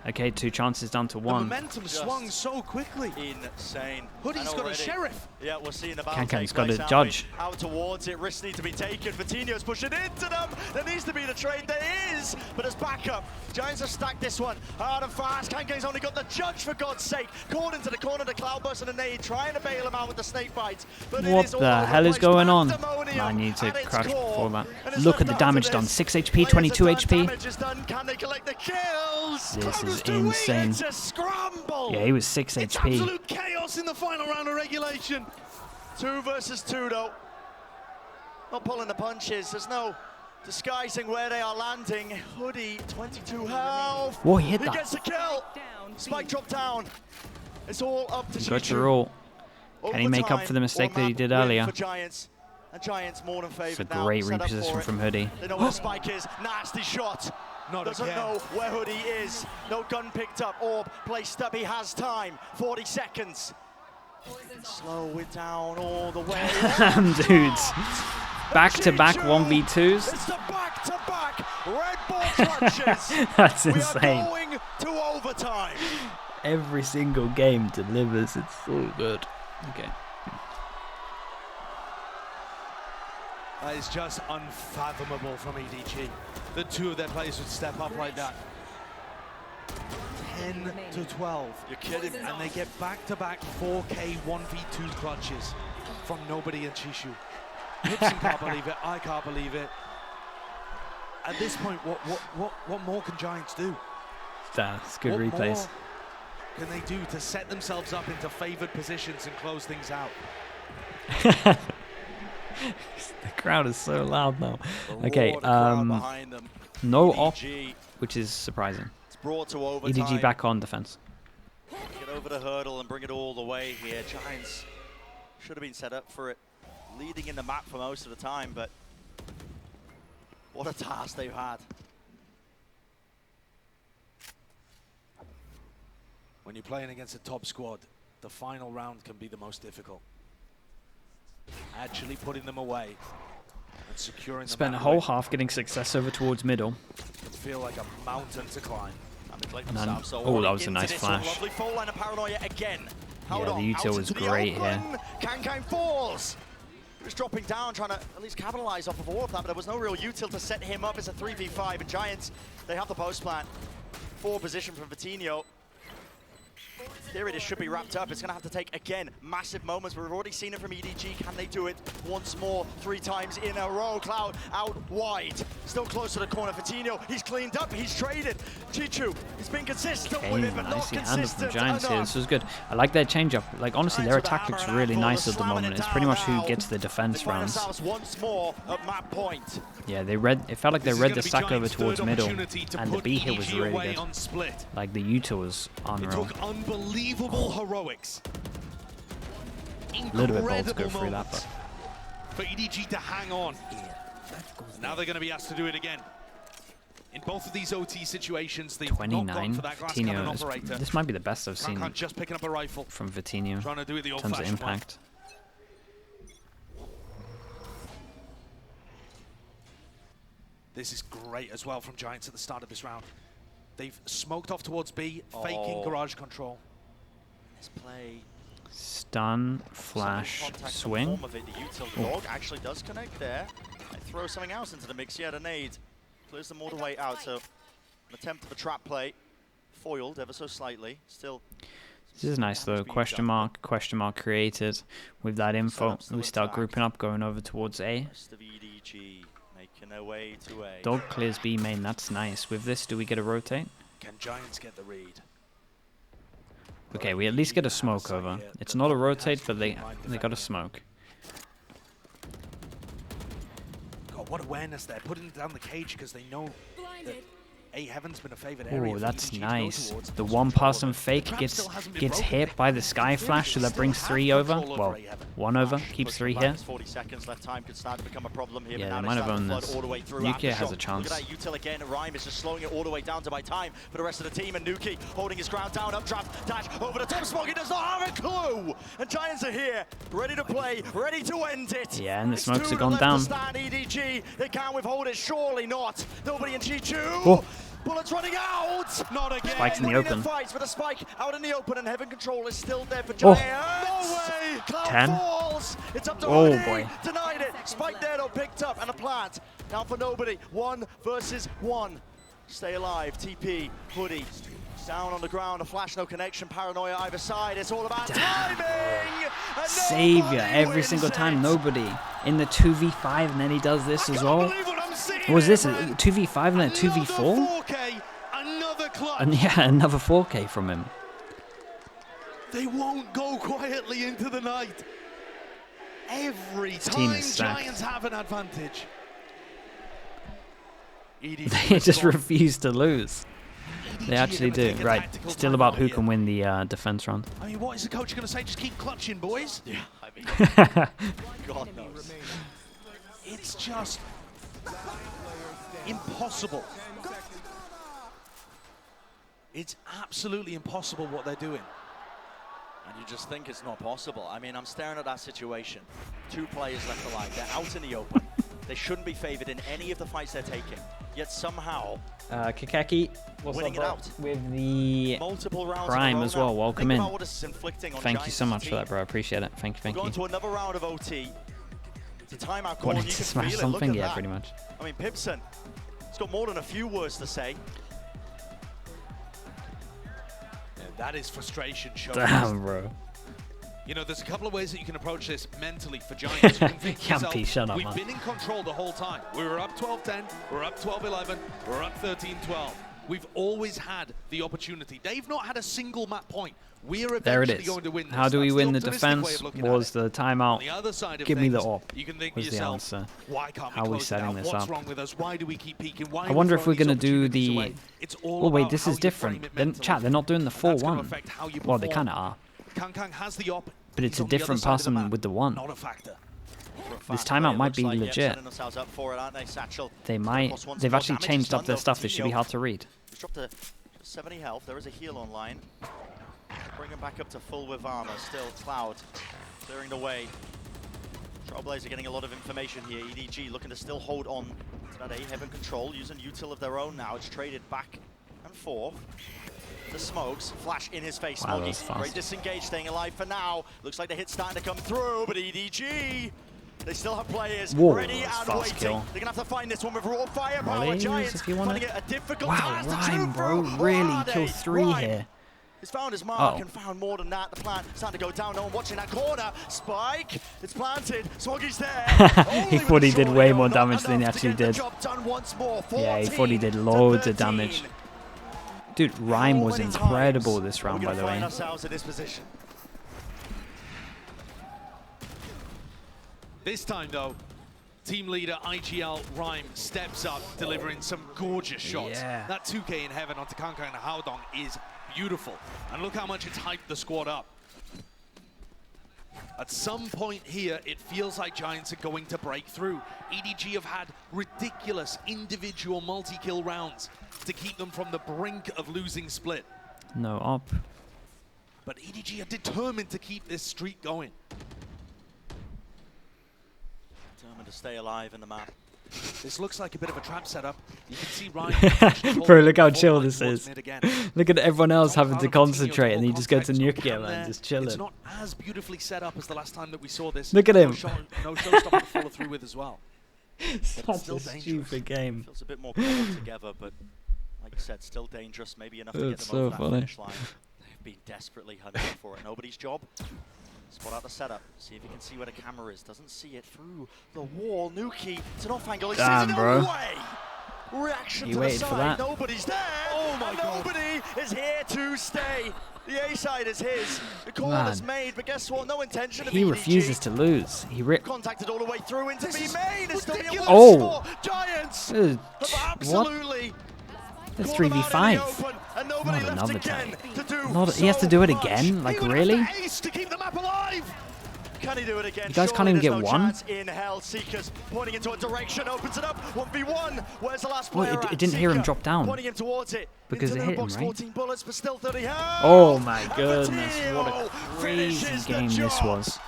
Okay, 2 chances down to The 1. momentum swung so quickly. Insane. Hoodie's got a sheriff. Yeah, we're seeing the battle Kankan's take got place, a aren't judge. we? Out towards it, risks need to be taken. Vitinho's pushing into them. There needs to be the trade. There is, but as backup, Giants have stacked this one hard and fast. Kankan's only got the judge, for God's sake. Caught into the corner, the Cloudburst and a nade, trying to bail him out with the snake bites. But What it is all the over hell is place. going on? Pandemonium I need to at its crash core. before that. And it's Look left at the down to damage done. this. 6 HP, Players 22 have done, HP. damage is done. Can they collect the kills? This Cloudburst is doing insane. It's a scramble. Yeah, he was 6 It's HP. absolute chaos in the final round of regulation. 2 versus 2 though. Not pulling the punches. There's no disguising where they are landing. Hoodie, 22 health. Whoa, he hit He that. gets a kill. Spike drop down. It's all up to Got Chichu. your ult. Can he make up for the mistake that he did earlier? For Giants. And Giants more than favored. It's a great reposition from Hoodie. They know where the spike is. Nasty shot. Not Doesn't again. know where Hoodie is. No gun picked up. Orb placed up. He has time. 40 seconds. Slow it down all the way. Damn, dudes. Back-to-back 1v2s. It's the back-to-back Red Bull clutches. That's We are insane. going to overtime. Every single game delivers. It's so good. Okay. That is just unfathomable from EDG. The 2 of their players would step up like that. 10 to 12. You're kidding me. And they get back-to-back 4K 1v2 clutches from nobody and Chishu. Gibson can't believe it. I can't believe it. At this point, what more can Giants do? That's good What replays. more can they do to set themselves up into favored positions and close things out? The crowd is so loud now. The Okay, raw crowd behind them. no op, EDG, which is surprising. it's brought to overtime. EDG back on defense. Get over the hurdle and bring it all the way here. Giants should have been set up for it. Leading in the map for most of the time, but what a task they've had. When you're playing against a top squad, the final round can be the most difficult. Actually putting them away and securing them. Spent a whole half getting success over towards middle. can feel like a mountain to climb. And they play And then- themselves, so oh, that running was a into nice this one. flash. Lovely full line of paranoia again. Held Yeah, on, the out util was into the great here. open. Kankan falls. He was dropping down, trying to at least capitalize off of all of that, but there was no real util to set him up. It's a 3v5, and Giants, they have the post plant. 4 position from Vitinho. Theory, this should be wrapped up. It's going to have to take, again, massive moments, but we've already seen it from EDG. Can they do it once more, 3 times in a row? Cloud out wide. Still close to the corner. Vitinho, he's cleaned up, he's traded. Chichu, he's been consistent with it, but not Nicely handled from consistent Giants here. enough. This was good. I like their change-up. Like, honestly, their Giants with attack the looks hammer really and nice apple, at the slamming moment. it It's pretty down much who now. gets the They defense find rounds. themselves once more at map point. Yeah, they read. It felt like they This is read gonna the be stack over Giants' towards third middle, opportunity to and the put B hit was EDG really away good. on split. Like, the util was It unreal. took unbelievable heroics. A little bit bold to go Incredible through that, moments but for EDG to hang on. Now they're going to be asked to do it again. In both of these OT situations, they've not gone 29. for that glass cannon Vitinho, operator. this might be the best I've seen Kankan just picking up a rifle, from Vitinho trying to do it the in terms of old-fashioned way. impact. This is great as well from Giants at the start of this round. They've smoked off towards B, faking Oh. garage control. Let's play. Stun, flash, Contact some swing. form of it. The util dog actually does connect there. They throw something else into the mix. Yeah, the nade clears them all the way out. So an attempt of a trap play, foiled ever so slightly. Still. This is nice though. Question mark created. With that info, Setup still we start intact. grouping up, going over towards A. Rest of EDG making their way to A. Dog clears B main. That's nice. With this, do we get a rotate? Can Giants get the read? Okay, we at least get a smoke over. It's not a rotate, but they got a smoke. God, what awareness there, putting it down the cage because they know that Heaven's been a favored area. Oh, that's EDG to go nice. towards. The one-person fake gets hit by the Sky Flash, so that brings 3 over. Well, 1 over, keeps 3 here. 40 seconds left. Time could start to become a problem here. Yeah, but they now might have start to owned flood this. all the way through. Nukia has Aftershock. a chance. Look at that util again. Rhyme is just slowing it all the way down to buy time for the rest of the team. And Nuki holding his ground down, updraft, dash over the top. Smoggy does not have a clue. And Giants are here, ready to play, ready to end it. Yeah, and the It's smokes 2 have gone left to down. stand. EDG, they can't withhold it. Surely not. Nobody in G2. Oh. Bullets running out! Not again! Spike's in the open. Fights with a spike out in the open, and Heaven Control is still there for Oh. Giants. No way! Cloud 10. falls! It's up to Oh, Hoodie. boy. Denied it. Spike there though, picked up, and a plant. Now for nobody. 1 versus 1. Stay alive. TP, Hoodie. Down on the ground, a flash, no connection, paranoia either side. It's all about timing! And Savior nobody every wins single time, it. nobody. In the 2v5, and then he does this I as can't well. believe what I'm seeing What was this, a here, 2v5 and a 2v4? Another 4K, another clutch. And yeah, another 4K from him. They won't go quietly into the night. Every This team time is stacked. Giants have an advantage. They just refuse to lose. They actually do. Right, still about who can win the defense round. I mean, what is the coach going to say? Just keep clutching, boys. Yeah, I mean, God knows. It's just impossible. It's absolutely impossible what they're doing. And you just think it's not possible. I mean, I'm staring at that situation. 2 players left alive. They're out in the open. They shouldn't be favored in any of the fights they're taking. Yet somehow, Kakaki, winning it out with the multiple rounds Prime in a row as well. now. Welcome Think in. about what this is inflicting on Thank you Giants' so much for team. that, bro. I appreciate it. Thank We're you. going to another round of OT. It's a timeout call. Wanted You to can smash feel it. something, Look at yeah, that. pretty much. I mean, Pipson, he's got more than a few words to say. Yeah, that is frustration showing. Damn, bro. You know, there's a couple of ways that you can approach this mentally for Giants. You can think to yourself, Yampy, shut up, we've man. been in control the whole time. We were up 12-10, we're up 12-11, we're up 13-12. We've always had the opportunity. They've not had a single map point. We're There it eventually is. going to win this. How do we That's win the optimistic way defense? of looking at Was it. the timeout? On the other side of Give me the things, op. you can think to Was the yourself, answer. why can't we How are we close it setting out? this What's up? wrong with us? Why do we keep peeking? Why I wonder are we if we're throwing gonna these do opportunities the. away? It's all Oh wait, about this how is you different. frame it Then, mentally. chat, they're not doing the And that's gonna 4-1. affect how you Well, they perform. kind of are, Kang has the op, but it's he's a on the other different side of the person map. with the 1. Not a factor. This timeout might be legit. They might. They've actually changed up their stuff. They should be hard to read. He's dropped to 70 health. There is a heal online. Bring him back up to full with armor. Still, Cloud clearing the way. Trailblazer getting a lot of information here. EDG looking to still hold on to that Heaven control, using util of their own now. It's traded back and forth. The smokes, flash in his face. Wow, that Smoggy, was fast. very disengaged, staying alive for now. Looks like the hit's starting to come through, but EDG, they still have players Whoa, ready that's and fast waiting. kill. They're gonna have to find this one with raw firepower. Mollies, Giants if you want finding it. it a difficult Wow, task to Rhyme, shoot bro, through. really Are kill they? 3 Rhyme. here. He's found his mark Uh-oh. and found more than that. The plant starting to go down. No one watching that corner. Spike. It's planted. Smoggy's there. He Only thought with he the did short way hill, more not damage than he enough to actually get the did. job done once more. Yeah, he thought he 14 did to loads of 13. damage. Dude, Rhyme How was many incredible times this are we round, by gonna the way. find ourselves in this position? This time, though, team leader IGL Rhyme steps up, delivering some gorgeous shots. Yeah. That 2K in heaven onto Kang Kang and Haodong is beautiful. And look how much it's hyped the squad up. At some point here, it feels like Giants are going to break through. EDG have had ridiculous individual multi-kill rounds to keep them from the brink of losing split. No op. But EDG are determined to keep this streak going. Determined to stay alive in the map. This looks like a bit of a trap setup. You can see Ryan. Bro, look how chill this is. Look at everyone else having to concentrate, and he just goes to Nukia, man, just It's chilling. not as beautifully set up as the last time that we saw this. Look at him. No showstopper to follow through with as well. Such still a dangerous. stupid game. Feels a bit more cobbled together, but like you said, still dangerous. Maybe enough to get It's them over so that funny. finish line. They've been desperately hunting for it. Nobody's job. Spot out the setup. See if you can see where the camera is. Doesn't see it through the wall. Nuki, it's an off angle. He sees Damn, it bro. away. reaction He to the waited for side. that. Nobody's there. Oh my God. Nobody is here to stay. The A side is his. The call Man. is made, but guess what? No intention of He EDG. refuses to lose. He Contacted all the way through into B main. It's still the ridiculous. Oh. Giants What? have absolutely The called them out in the 3v5. open, and nobody Not left another again day. to do Not, he has to do it again? much. Like, He would really? have to ace to keep the map alive. Can he do it again? You guys can't Surely even there's get no one? chance in hell. Seekers pointing into a direction, opens it up. 1v1. Where's the last Well, player it at? didn't hear him Seeker drop down. Pointing him towards it. Because into it the hit him, box, right? 14 bullets, but still 30 health. Oh my And goodness, what a Patino crazy finishes the game this job. was.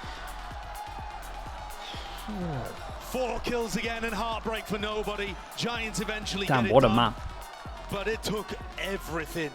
4 kills again and heartbreak for nobody. Giants eventually Damn, get it what a done, map. but it took everything